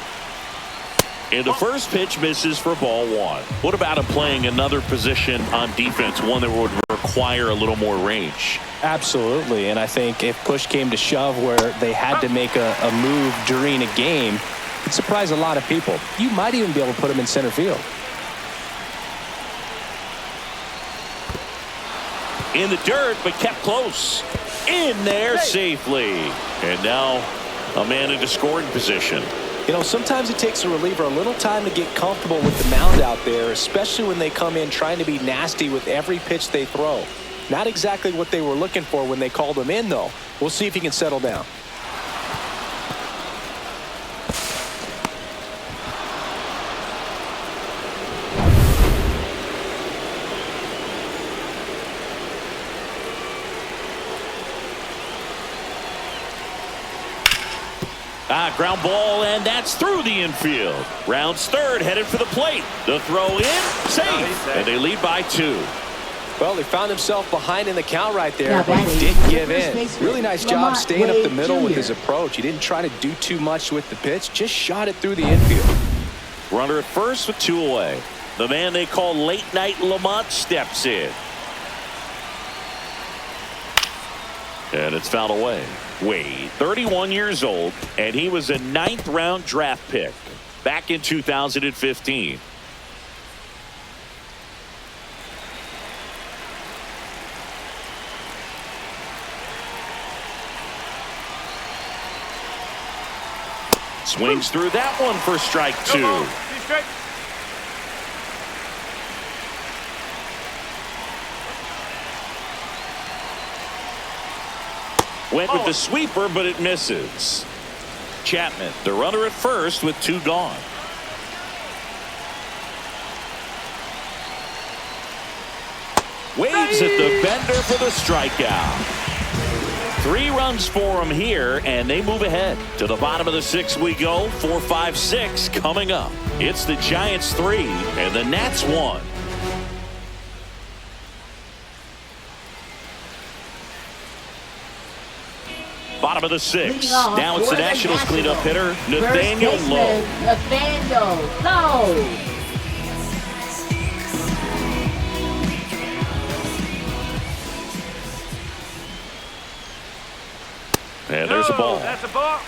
Speaker 1: And the first pitch misses for ball 1. What about him playing another position on defense, one that would require a little more range?
Speaker 2: Absolutely. And I think if push came to shove where they had to make a move during a game, it'd surprise a lot of people. You might even be able to put him in center field.
Speaker 1: In the dirt, but kept close. In there safely. And now a man into scoring position.
Speaker 2: You know, sometimes it takes a reliever a little time to get comfortable with the mound out there, especially when they come in trying to be nasty with every pitch they throw. Not exactly what they were looking for when they called him in, though. We'll see if he can settle down.
Speaker 1: Ground ball, and that's through the infield. Rounds third, headed for the plate. The throw in, safe, and they lead by 2.
Speaker 2: Well, he found himself behind in the count right there,
Speaker 5: Now
Speaker 2: but he
Speaker 5: batting,
Speaker 2: didn't give
Speaker 5: first
Speaker 2: in.
Speaker 5: baseman,
Speaker 2: Really nice job
Speaker 5: Lamont
Speaker 2: staying up the
Speaker 5: Wade
Speaker 2: middle with
Speaker 5: Jr.
Speaker 2: his approach. He didn't try to do too much with the pitch, just shot it through the infield.
Speaker 1: Runner at first with 2 away. The man they call Late Night Lamont steps in. And it's fouled away. Wade, 31 years old, and he was a 9th-round draft pick back in 2015. Swings through that one for strike 2. Went with the sweeper, but it misses. Chapman, the runner at first with 2 gone. Waves at the bender for the strikeout. 3 runs for him here, and they move ahead. To the bottom of the 6th we go. 4, 5, 6 coming up. It's the Giants 3 and the Nats 1. Bottom of the 6th. Now it's the Nationals cleanup hitter, Nathaniel Lowe.
Speaker 5: Nathaniel Lowe.
Speaker 1: And there's a ball.
Speaker 3: That's a ball.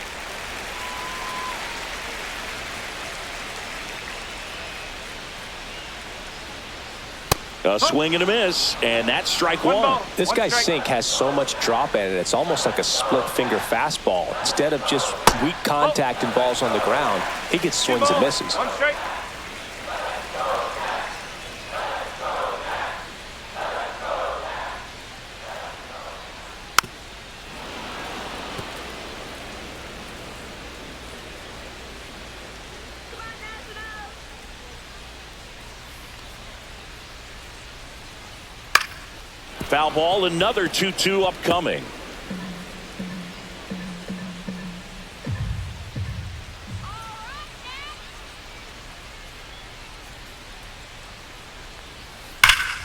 Speaker 1: A swing and a miss, and that's strike 1.
Speaker 2: This guy's sink has so much drop in it, it's almost like a split-finger fastball. Instead of just weak contact and balls on the ground, he gets swings and misses.
Speaker 3: 1 strike.
Speaker 1: Foul ball, another 2-2 upcoming.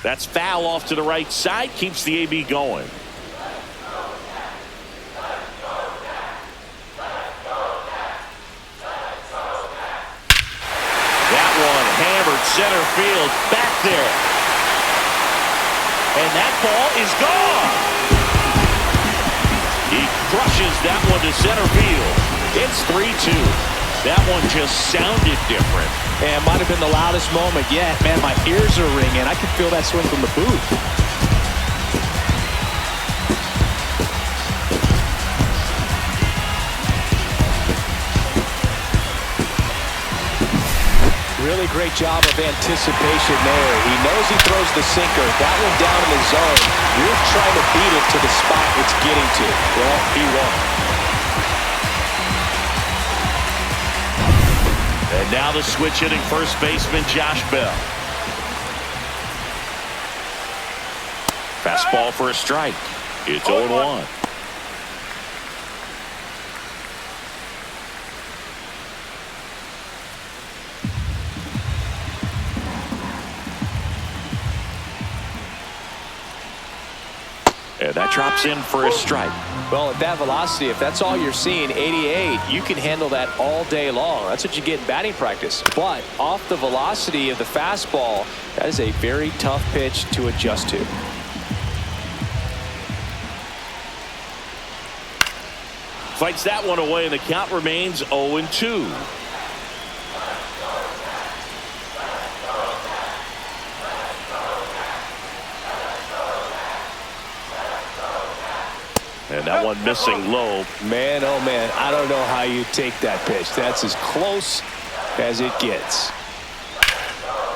Speaker 1: That's foul off to the right side, keeps the AB going. That one hammered center field back there. And that ball is gone. He crushes that one to center field. It's 3-2. That one just sounded different.
Speaker 2: And might have been the loudest moment yet. Man, my ears are ringing. I can feel that swing from the booth. Really great job of anticipation there. He knows he throws the sinker. That one down in the zone. You're trying to beat it to the spot it's getting to. Well, he won.
Speaker 1: And now the switch hitting first baseman Josh Bell. Fastball for a strike. It's 0-1. And that drops in for a strike.
Speaker 2: Well, at that velocity, if that's all you're seeing, 88, you can handle that all day long. That's what you get in batting practice. But off the velocity of the fastball, that is a very tough pitch to adjust to.
Speaker 1: Fights that one away, and the count remains 0-2. And that one missing low.
Speaker 2: Man, oh man, I don't know how you take that pitch. That's as close as it gets.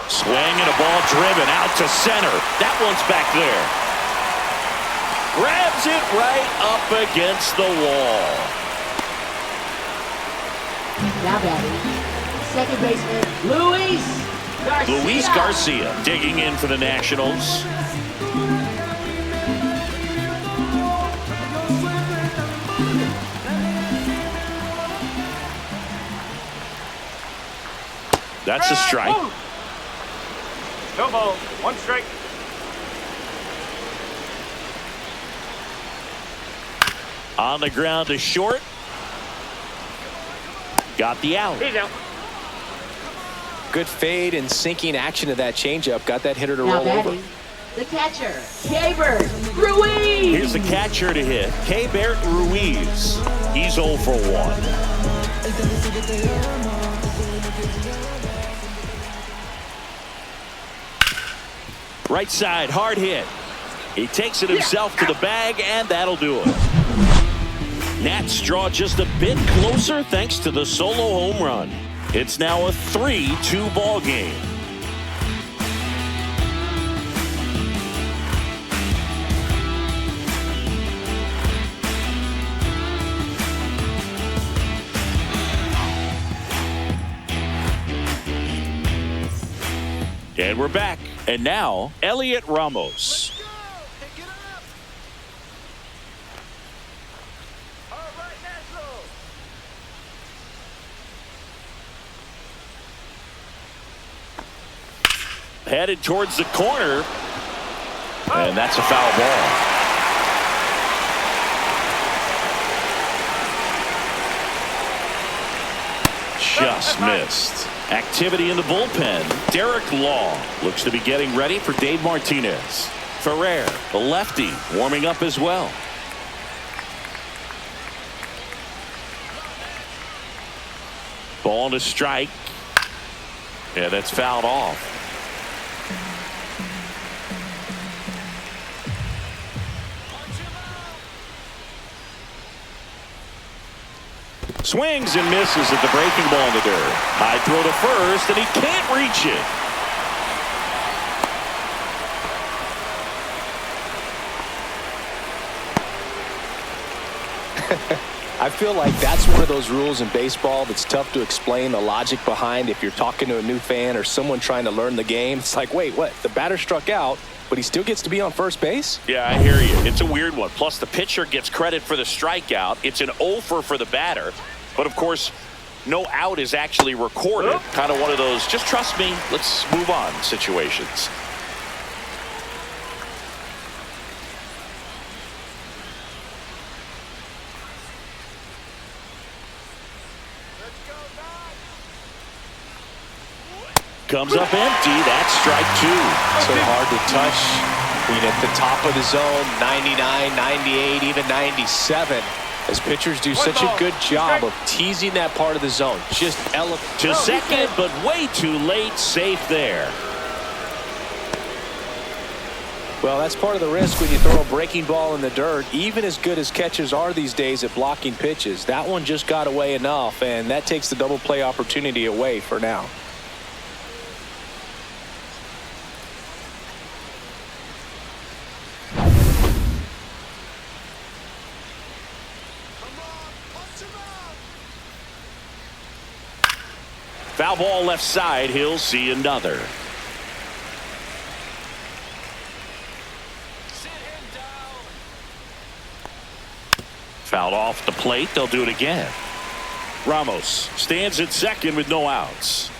Speaker 1: Swing and a ball driven out to center. That one's back there. Grabs it right up against the wall.
Speaker 5: Now batting, second baseman Luis Garcia.
Speaker 1: Luis Garcia digging in for the Nationals. That's a strike.
Speaker 3: No ball, one strike.
Speaker 1: On the ground to short. Got the out.
Speaker 3: He's out.
Speaker 2: Good fade and sinking action of that changeup. Got that hitter to
Speaker 5: Now
Speaker 2: roll over.
Speaker 5: batting, the catcher, Keibert Ruiz.
Speaker 1: Here's the catcher to hit, Keibert Ruiz. He's 0 for 1. Right side, hard hit. He takes it himself to the bag, and that'll do it. Nats draw just a bit closer thanks to the solo home run. It's now a 3-2 ball game. And we're back. And now, Elliot Ramos. Headed towards the corner. And that's a foul ball. Just missed. Activity in the bullpen. Derek Law looks to be getting ready for Dave Martinez. Ferrer, the lefty, warming up as well. Ball to strike. Yeah, that's fouled off. Swings and misses at the breaking ball in the dirt. High throw to first, and he can't reach it.
Speaker 2: I feel like that's one of those rules in baseball that's tough to explain the logic behind if you're talking to a new fan or someone trying to learn the game. It's like, wait, what? The batter struck out, but he still gets to be on first base?
Speaker 1: Yeah, I hear you. It's a weird one. Plus, the pitcher gets credit for the strikeout. It's an offer for the batter. But, of course, no out is actually recorded. Kind of one of those, just trust me, let's move on situations. Comes up empty. That's strike two.
Speaker 2: So hard to touch. I mean, at the top of the zone, 99, 98, even 97. As pitchers do such a good job of teasing that part of the zone. Just
Speaker 1: to second, but way too late. Safe there.
Speaker 2: Well, that's part of the risk when you throw a breaking ball in the dirt. Even as good as catchers are these days at blocking pitches, that one just got away enough, and that takes the double play opportunity away for now.
Speaker 1: Foul ball left side. He'll see another. Fouled off the plate. They'll do it again. Ramos stands at second with no outs.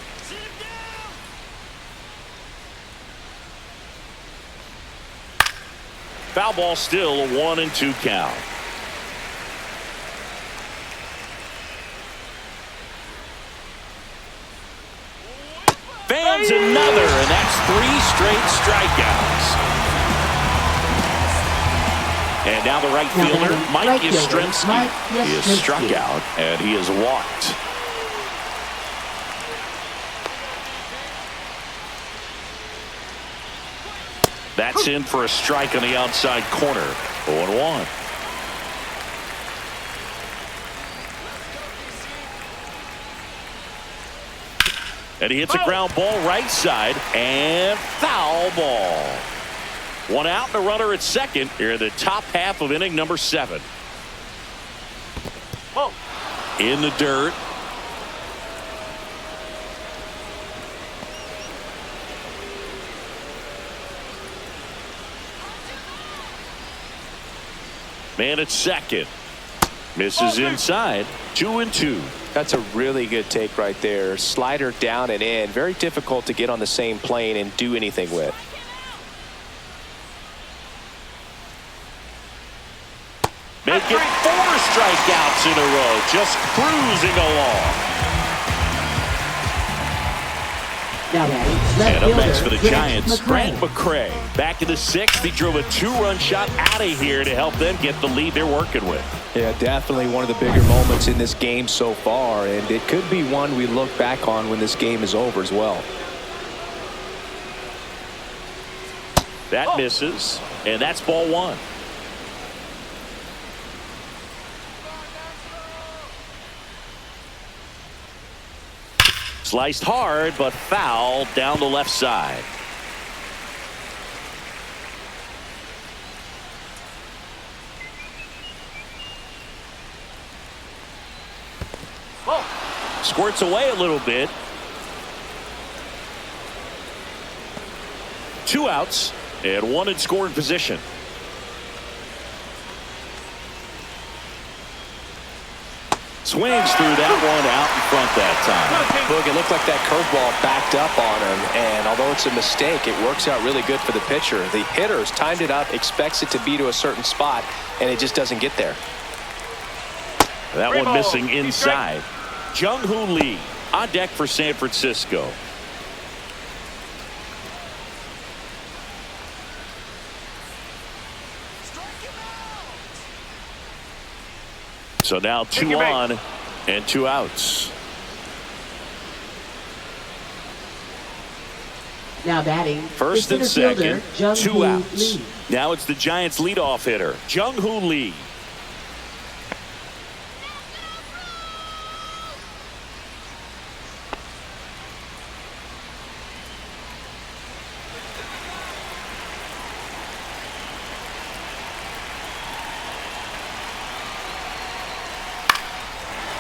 Speaker 1: Foul ball, still a 1-2 count. Fans another, and that's 3 straight strikeouts. And now the right fielder, Mike Yastrzemski, is struck out, and he is walked. That's in for a strike on the outside corner. 0-1. And he hits a ground ball right side, and foul ball. 1 out and a runner at second here in the top half of inning number 7. In the dirt. Man at second. Misses inside. 2-2.
Speaker 2: That's a really good take right there. Slider down and in. Very difficult to get on the same plane and do anything with.
Speaker 1: Make it 4 strikeouts in a row. Just cruising along. And up next for the Giants, Grant McCray. Back in the 6th, he drove a 2-run shot out of here to help them get the lead they're working with.
Speaker 2: Yeah, definitely one of the bigger moments in this game so far, and it could be one we look back on when this game is over as well.
Speaker 1: That misses, and that's ball 1. Sliced hard, but foul down the left side. Squirts away a little bit. 2 outs and 1 in scoring position. Swings through that one out in front that time.
Speaker 2: Look, it looked like that curveball backed up on him, and although it's a mistake, it works out really good for the pitcher. The hitter's timed it up, expects it to be to a certain spot, and it just doesn't get there.
Speaker 1: That one missing inside. Jung-Hoo Lee on deck for San Francisco. So now 2 on and 2 outs.
Speaker 5: Now batting,
Speaker 1: first and second, 2 outs.
Speaker 5: Lee.
Speaker 1: Now it's the Giants' leadoff hitter, Jung-Hoo Lee.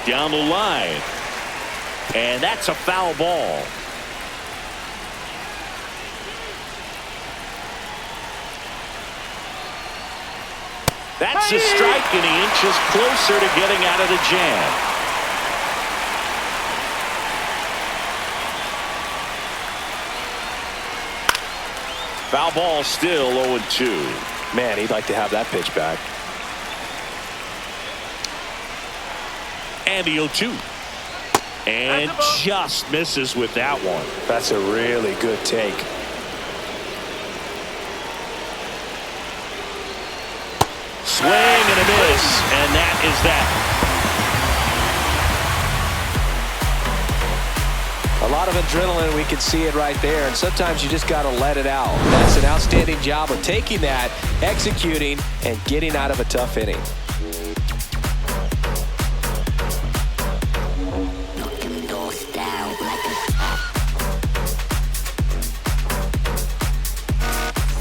Speaker 1: Down the line, and that's a foul ball. That's a strike, and he inches closer to getting out of the jam. Foul ball, still 0-2.
Speaker 2: Man, he'd like to have that pitch back.
Speaker 1: And the 0-2. And just misses with that one.
Speaker 2: That's a really good take.
Speaker 1: Swing and a miss, and that is that.
Speaker 2: A lot of adrenaline, we can see it right there, and sometimes you just got to let it out. That's an outstanding job of taking that, executing, and getting out of a tough inning.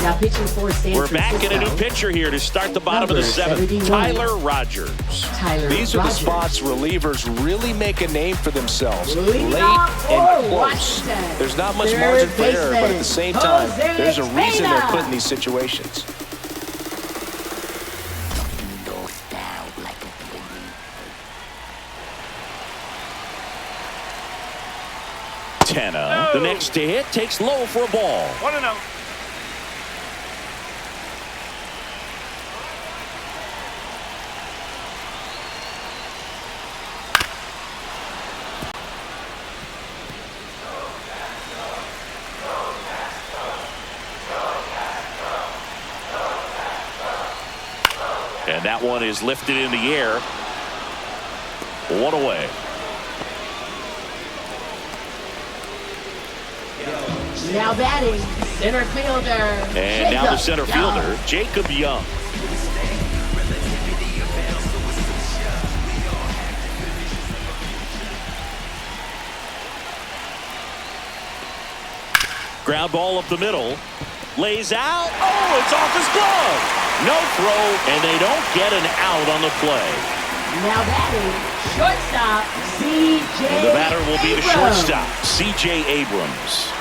Speaker 5: Now pitching for San
Speaker 1: We're back in a new
Speaker 5: Francisco,
Speaker 1: pitcher here to start the bottom of the
Speaker 5: Number
Speaker 1: seventh.
Speaker 5: 71.
Speaker 1: Tyler Rogers.
Speaker 5: Tyler
Speaker 2: These are the
Speaker 5: Rogers.
Speaker 2: spots relievers really make a name for themselves.
Speaker 5: Leading
Speaker 2: Late
Speaker 5: off
Speaker 2: and
Speaker 5: for
Speaker 2: close.
Speaker 5: Washington.
Speaker 2: There's not much
Speaker 5: Third
Speaker 2: margin for error, but at the
Speaker 5: baseman,
Speaker 2: same time,
Speaker 5: Jose
Speaker 2: there's a reason they're
Speaker 5: Tena.
Speaker 2: put in these situations.
Speaker 1: Tena, the next to hit, takes low for a ball.
Speaker 3: 1-0.
Speaker 1: And that one is lifted in the air. One away.
Speaker 5: Now batting, center fielder.
Speaker 1: And now the center
Speaker 5: Jacob Young.
Speaker 1: fielder, Jacob Young. Ground ball up the middle. Lays out. Oh, it's off his glove. No throw, and they don't get an out on the play.
Speaker 5: Now batting, shortstop, C.J.
Speaker 1: And the batter will be the
Speaker 5: Abrams.
Speaker 1: shortstop, C.J. Abrams.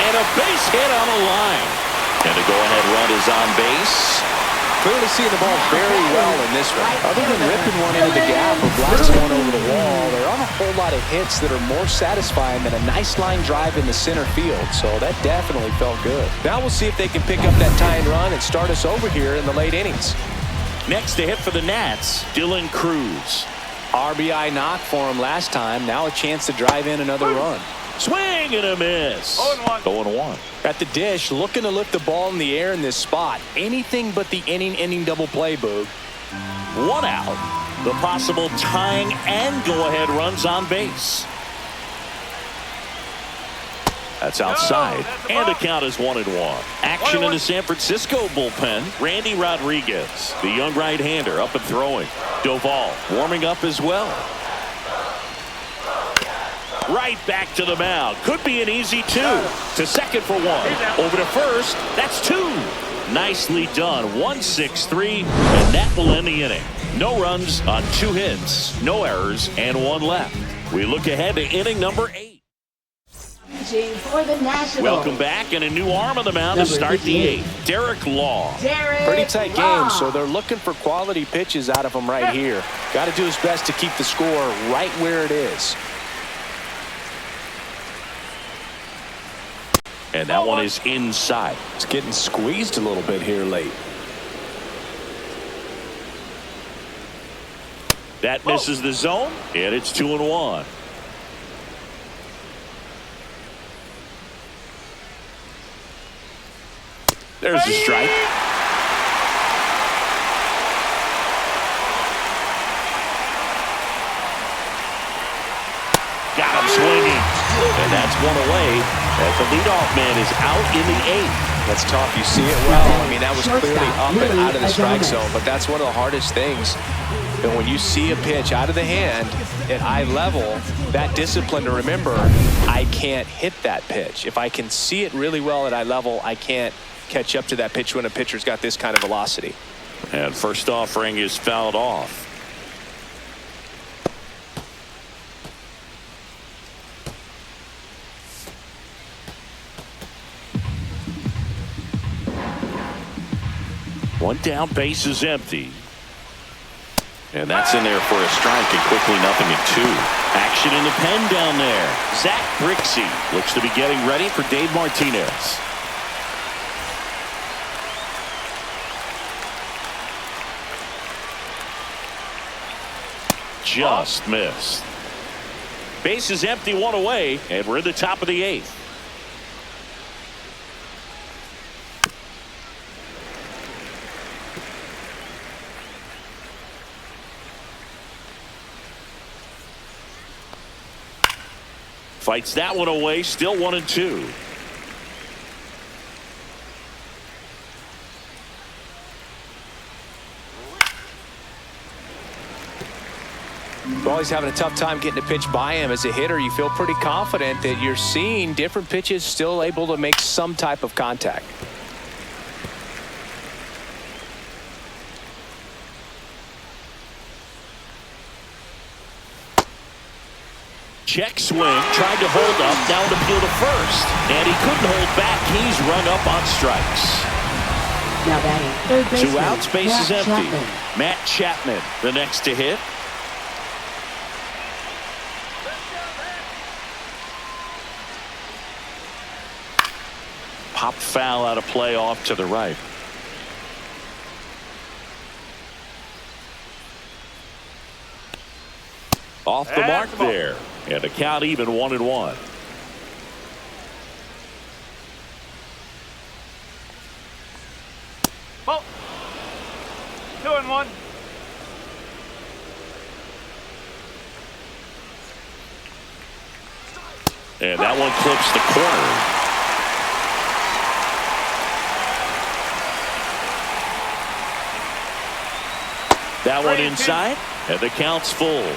Speaker 1: And a base hit on the line. And the go-ahead run is on base.
Speaker 2: Clearly seeing the ball very well in this one. Other than ripping one into the gap or blasting one over the wall, there aren't a whole lot of hits that are more satisfying than a nice line drive in the center field. So that definitely felt good. Now we'll see if they can pick up that tying run and start us over here in the late innings.
Speaker 1: Next to hit for the Nats, Dylan Cruz.
Speaker 2: RBI knock for him last time. Now a chance to drive in another run.
Speaker 1: Swing and a miss.
Speaker 3: 0-1.
Speaker 1: 0-1.
Speaker 2: At the dish, looking to lift the ball in the air in this spot. Anything but the inning double play, Boog.
Speaker 1: One out. The possible tying and go-ahead runs on base. That's outside.
Speaker 3: that's a
Speaker 1: And the
Speaker 3: ball.
Speaker 1: count is 1-1. Action in the San Francisco bullpen. Randy Rodriguez, the young right-hander, up and throwing. Doval warming up as well. Right back to the mound. Could be an easy two. To second for one. Over to first. That's two. Nicely done. 1-6-3. And that will end the inning. No runs on 2 hits. No errors and 1 left. We look ahead to inning number 8.
Speaker 5: Pitching for the Nationals.
Speaker 1: Welcome back, and a new arm on the mound to
Speaker 5: Number
Speaker 1: start the
Speaker 5: 58.
Speaker 1: 8th. Derek Law.
Speaker 5: Derek
Speaker 2: Pretty tight
Speaker 5: Law.
Speaker 2: game, so they're looking for quality pitches out of him right here. Got to do his best to keep the score right where it is.
Speaker 1: And that one is inside.
Speaker 2: It's getting squeezed a little bit here late.
Speaker 1: That misses the zone, and it's 2-1. There's the strike. Got him swinging. And that's one away as the leadoff man is out in the 8th.
Speaker 2: That's tough. You see it well. I mean, that was clearly up and out of the strike zone, but that's one of the hardest things. That when you see a pitch out of the hand at eye level, that discipline to remember, I can't hit that pitch. If I can see it really well at eye level, I can't catch up to that pitch when a pitcher's got this kind of velocity.
Speaker 1: And first offering is fouled off. One down, base is empty. And that's in there for a strike, and quickly 0-2. Action in the pen down there. Zach Brixey looks to be getting ready for Dave Martinez. Just missed. Base is empty, one away, and we're in the top of the 8th. Fights that one away, still 1-2.
Speaker 2: Well, he's having a tough time getting a pitch by him. As a hitter, you feel pretty confident that you're seeing different pitches still able to make some type of contact.
Speaker 1: Check swing, tried to hold up, down to field to first. And he couldn't hold back. He's run up on strikes.
Speaker 5: Now batting third baseman.
Speaker 1: 2 outs, base is empty.
Speaker 5: Chapman.
Speaker 1: Matt Chapman, the next to hit. Pop foul out of play off to the right. Off the mark there. And the count even 1-1.
Speaker 3: Ball. 2-1.
Speaker 1: And that one clips the corner. That one inside, and the count's full.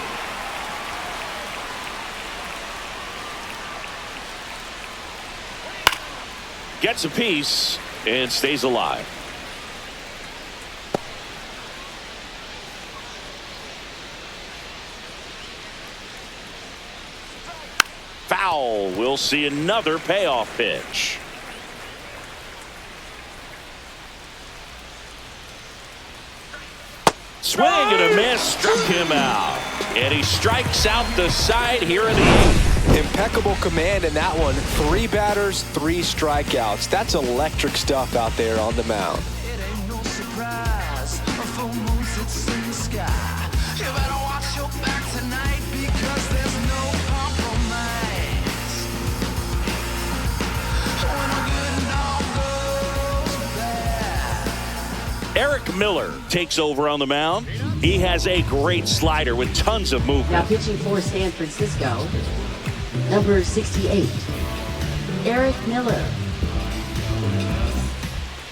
Speaker 1: Gets a piece and stays alive. Foul. We'll see another payoff pitch. Swing and a miss, struck him out. And he strikes out the side here in the 8th.
Speaker 2: Impeccable command in that one. 3 batters, 3 strikeouts. That's electric stuff out there on the mound.
Speaker 6: It ain't no surprise. A full moon sits in the sky. You better watch your back tonight because there's no compromise. When a good dog goes bad.
Speaker 1: Eric Miller takes over on the mound. He has a great slider with tons of
Speaker 5: Now
Speaker 1: movement.
Speaker 5: pitching for San Francisco, number 68, Eric Miller.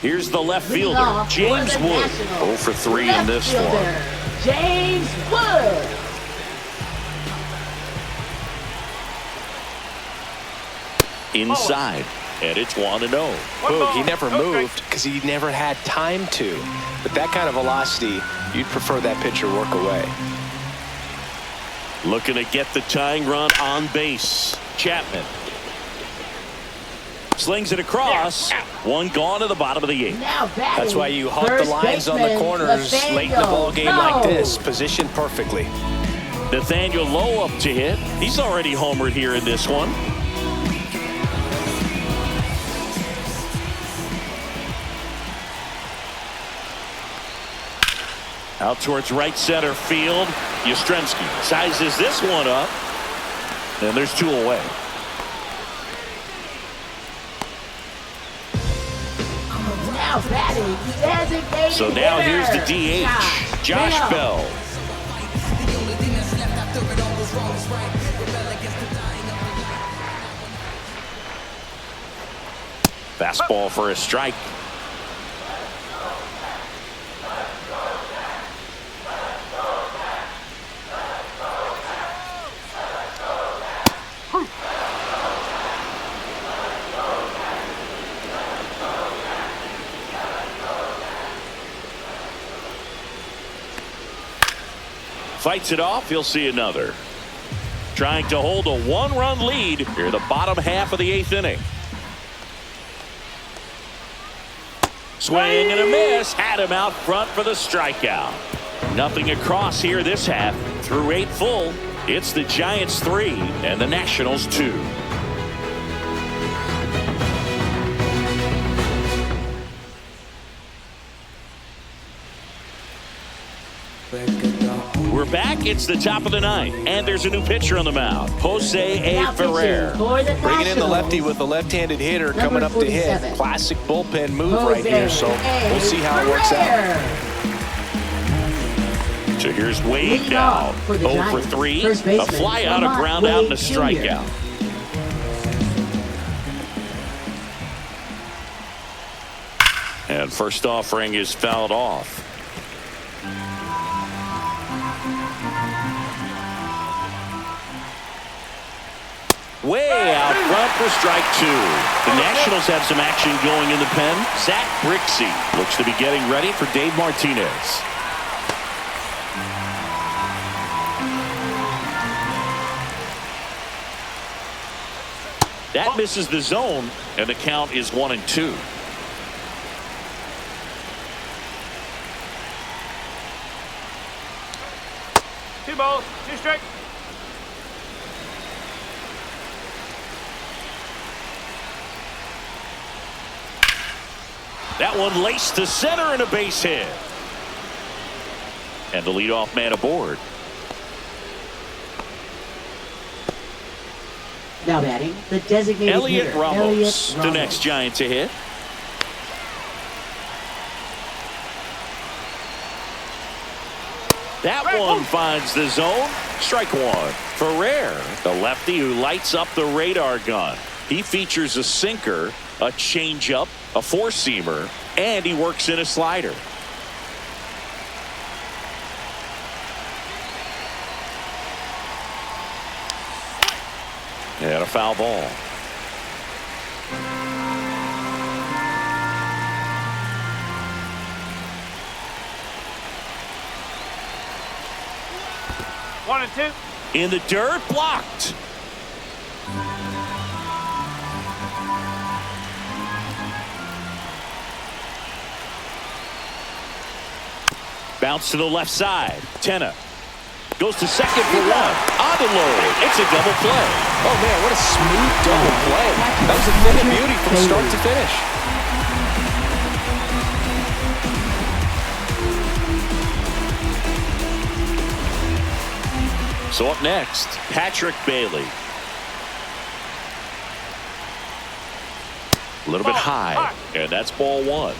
Speaker 1: Here's the left
Speaker 5: Leading
Speaker 1: fielder,
Speaker 5: off for
Speaker 1: James
Speaker 5: the
Speaker 1: Wood.
Speaker 5: Nationals,
Speaker 1: 0 for 3 in
Speaker 5: left
Speaker 1: this
Speaker 5: fielder,
Speaker 1: one.
Speaker 5: James Wood.
Speaker 1: Inside, and it's 1-0.
Speaker 2: Boog, he never moved because he never had time to. But that kind of velocity, you'd prefer that pitcher work away.
Speaker 1: Looking to get the tying run on base. Chapman slings it across. One gone to the bottom of the 8th.
Speaker 5: Now batting,
Speaker 2: That's why you hawk the
Speaker 5: first
Speaker 2: lines on the
Speaker 5: baseman,
Speaker 2: corners late in the ball game like
Speaker 5: Nathaniel
Speaker 2: this. Positioned perfectly.
Speaker 1: Nathaniel Lowe up to hit. He's already homered here in this one. Out towards right center field. Yastrzemski sizes this one up. And there's 2 away.
Speaker 5: Now batting, designated
Speaker 1: So now
Speaker 5: hitter,
Speaker 1: here's the DH, Josh Bell. Fastball for a strike. Fights it off. He'll see another. Trying to hold a 1-run lead here the bottom half of the 8th inning. Swing and a miss. Had him out front for the strikeout. Nothing across here this half. Through 8 full, it's the Giants 3 and the Nationals 2. We're back. It's the top of the 9th, and there's a new pitcher on the mound, Jose A.
Speaker 5: Now pitching
Speaker 1: Ferrer.
Speaker 5: for the
Speaker 2: Bringing in the
Speaker 5: Nationals,
Speaker 2: lefty with a left-handed hitter coming up to hit.
Speaker 5: 47.
Speaker 2: Classic bullpen move
Speaker 5: Jose
Speaker 2: right here, so
Speaker 5: A.
Speaker 2: we'll see how it works out.
Speaker 5: Ferrer.
Speaker 1: So here's Wade
Speaker 5: Leading
Speaker 1: now.
Speaker 5: off for the
Speaker 1: 0 for
Speaker 5: Giants,
Speaker 1: 3.
Speaker 5: first
Speaker 1: A
Speaker 5: baseman,
Speaker 1: fly out, a
Speaker 5: Lamont
Speaker 1: ground out, and a
Speaker 5: Wade Jr.
Speaker 1: strikeout. And first offering is fouled off. Way out front for strike two. The Nationals have some action going in the pen. Zach Brixey looks to be getting ready for Dave Martinez. That misses the zone, and the count is 1-2.
Speaker 3: Two balls, two strikes.
Speaker 1: That one laced to center and a base hit. And the leadoff man aboard.
Speaker 5: Now batting, the designated
Speaker 1: Elliot
Speaker 5: hitter,
Speaker 1: Ramos, the next Giant to hit. That one finds the zone. Strike one. Ferrer, the lefty who lights up the radar gun. He features a sinker, a changeup, a four-seamer, and he works in a slider. And a foul ball.
Speaker 3: 1-2.
Speaker 1: In the dirt, blocked. Bounce to the left side. Tenna goes to second for one. On the load. It's a double play.
Speaker 2: Oh, man, what a smooth double play. That was a thing of beauty from start to finish.
Speaker 1: So up next, Patrick Bailey. A little bit high, and that's ball one.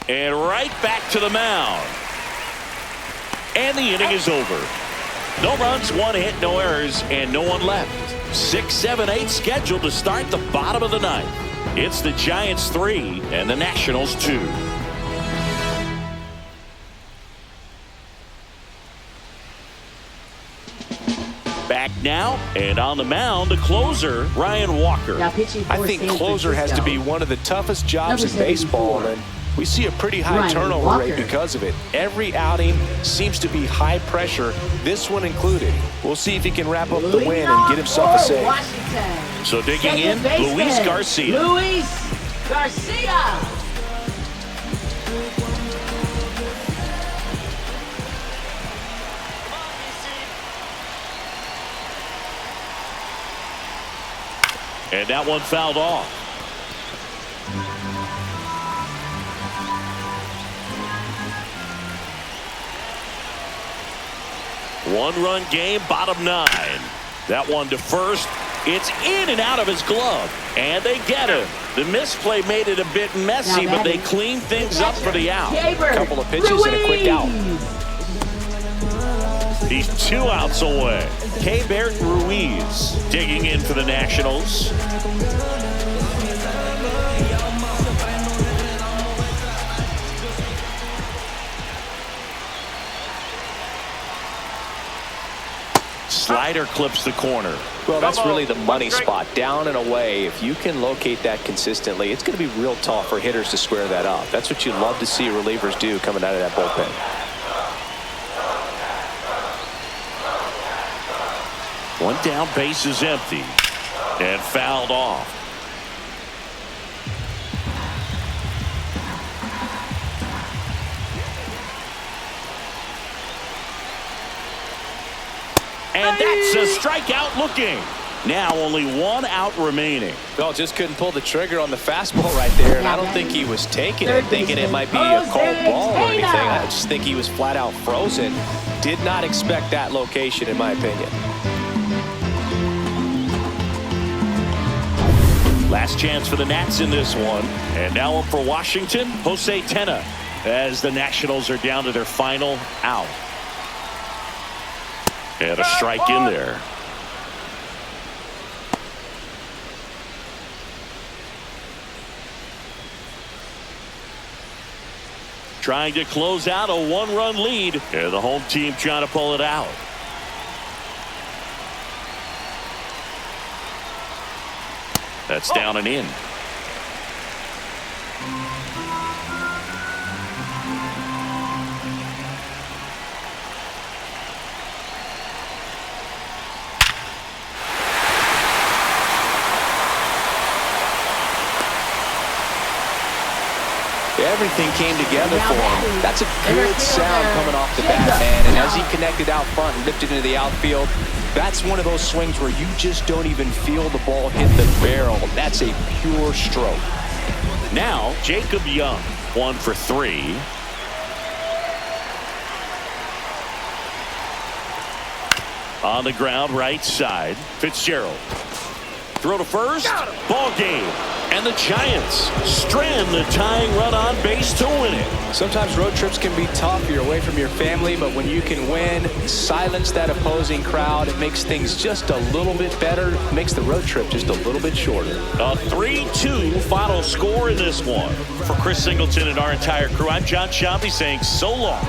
Speaker 1: And right back to the mound. And the inning is over. No runs, one hit, no errors, and no one left. 6, 7, 8 scheduled to start the bottom of the ninth. It's the Giants 3 and the Nationals 2. Back now, and on the mound, the closer, Ryan Walker.
Speaker 5: Now pitching for
Speaker 2: I think
Speaker 5: San
Speaker 2: closer has to
Speaker 5: Francisco.
Speaker 2: be one of the toughest jobs
Speaker 5: Number
Speaker 2: in baseball,
Speaker 5: 74.
Speaker 2: and we see a pretty high
Speaker 5: Ryan
Speaker 2: turnover
Speaker 5: Walker.
Speaker 2: rate because of it. Every outing seems to be high pressure, this one included. We'll see if he can wrap up the win and get himself a
Speaker 5: For
Speaker 2: save.
Speaker 5: Washington.
Speaker 1: So digging
Speaker 5: Second
Speaker 1: in,
Speaker 5: baseman,
Speaker 1: Luis Garcia.
Speaker 5: Luis Garcia.
Speaker 1: And that one fouled off. One-run game, bottom 9. That one to first. It's in and out of his glove. And they get him. The misplay made it a bit messy, but they clean things up for the out.
Speaker 2: A couple of pitches and a quick out.
Speaker 1: He's 2 outs away. Keibert Ruiz digging in for the Nationals. Slider clips the corner.
Speaker 2: Well, that's really the money spot. Down and away. If you can locate that consistently, it's going to be real tough for hitters to square that up. That's what you love to see relievers do coming out of that bullpen.
Speaker 1: One down, base is empty. And fouled off. And that's a strikeout looking. Now only 1 out remaining.
Speaker 2: Well, just couldn't pull the trigger on the fastball right there, and I don't think he was taking it, thinking it might be a called ball or anything. I just think he was flat out frozen. Did not expect that location, in my opinion.
Speaker 1: Last chance for the Nats in this one. And now up for Washington, Jose Tenna, as the Nationals are down to their final out. And a strike in there. trying to close out a one-run lead, and the home team trying to pull it out. That's down and in.
Speaker 2: Everything came together for him. That's a good sound coming off the bat, man. And as he connected out front and lifted into the outfield, that's one of those swings where you just don't even feel the ball hit the barrel. That's a pure stroke.
Speaker 1: Now, Jacob Young, 1 for 3. On the ground, right side, Fitzgerald. Throw to first, ball game. And the Giants strand the tying run on base to win it.
Speaker 2: Sometimes road trips can be tough. You're away from your family, but when you can win, silence that opposing crowd, it makes things just a little bit better. It makes the road trip just a little bit shorter.
Speaker 1: A 3-2 final score in this one. For Chris Singleton and our entire crew, I'm John Shambi saying so long.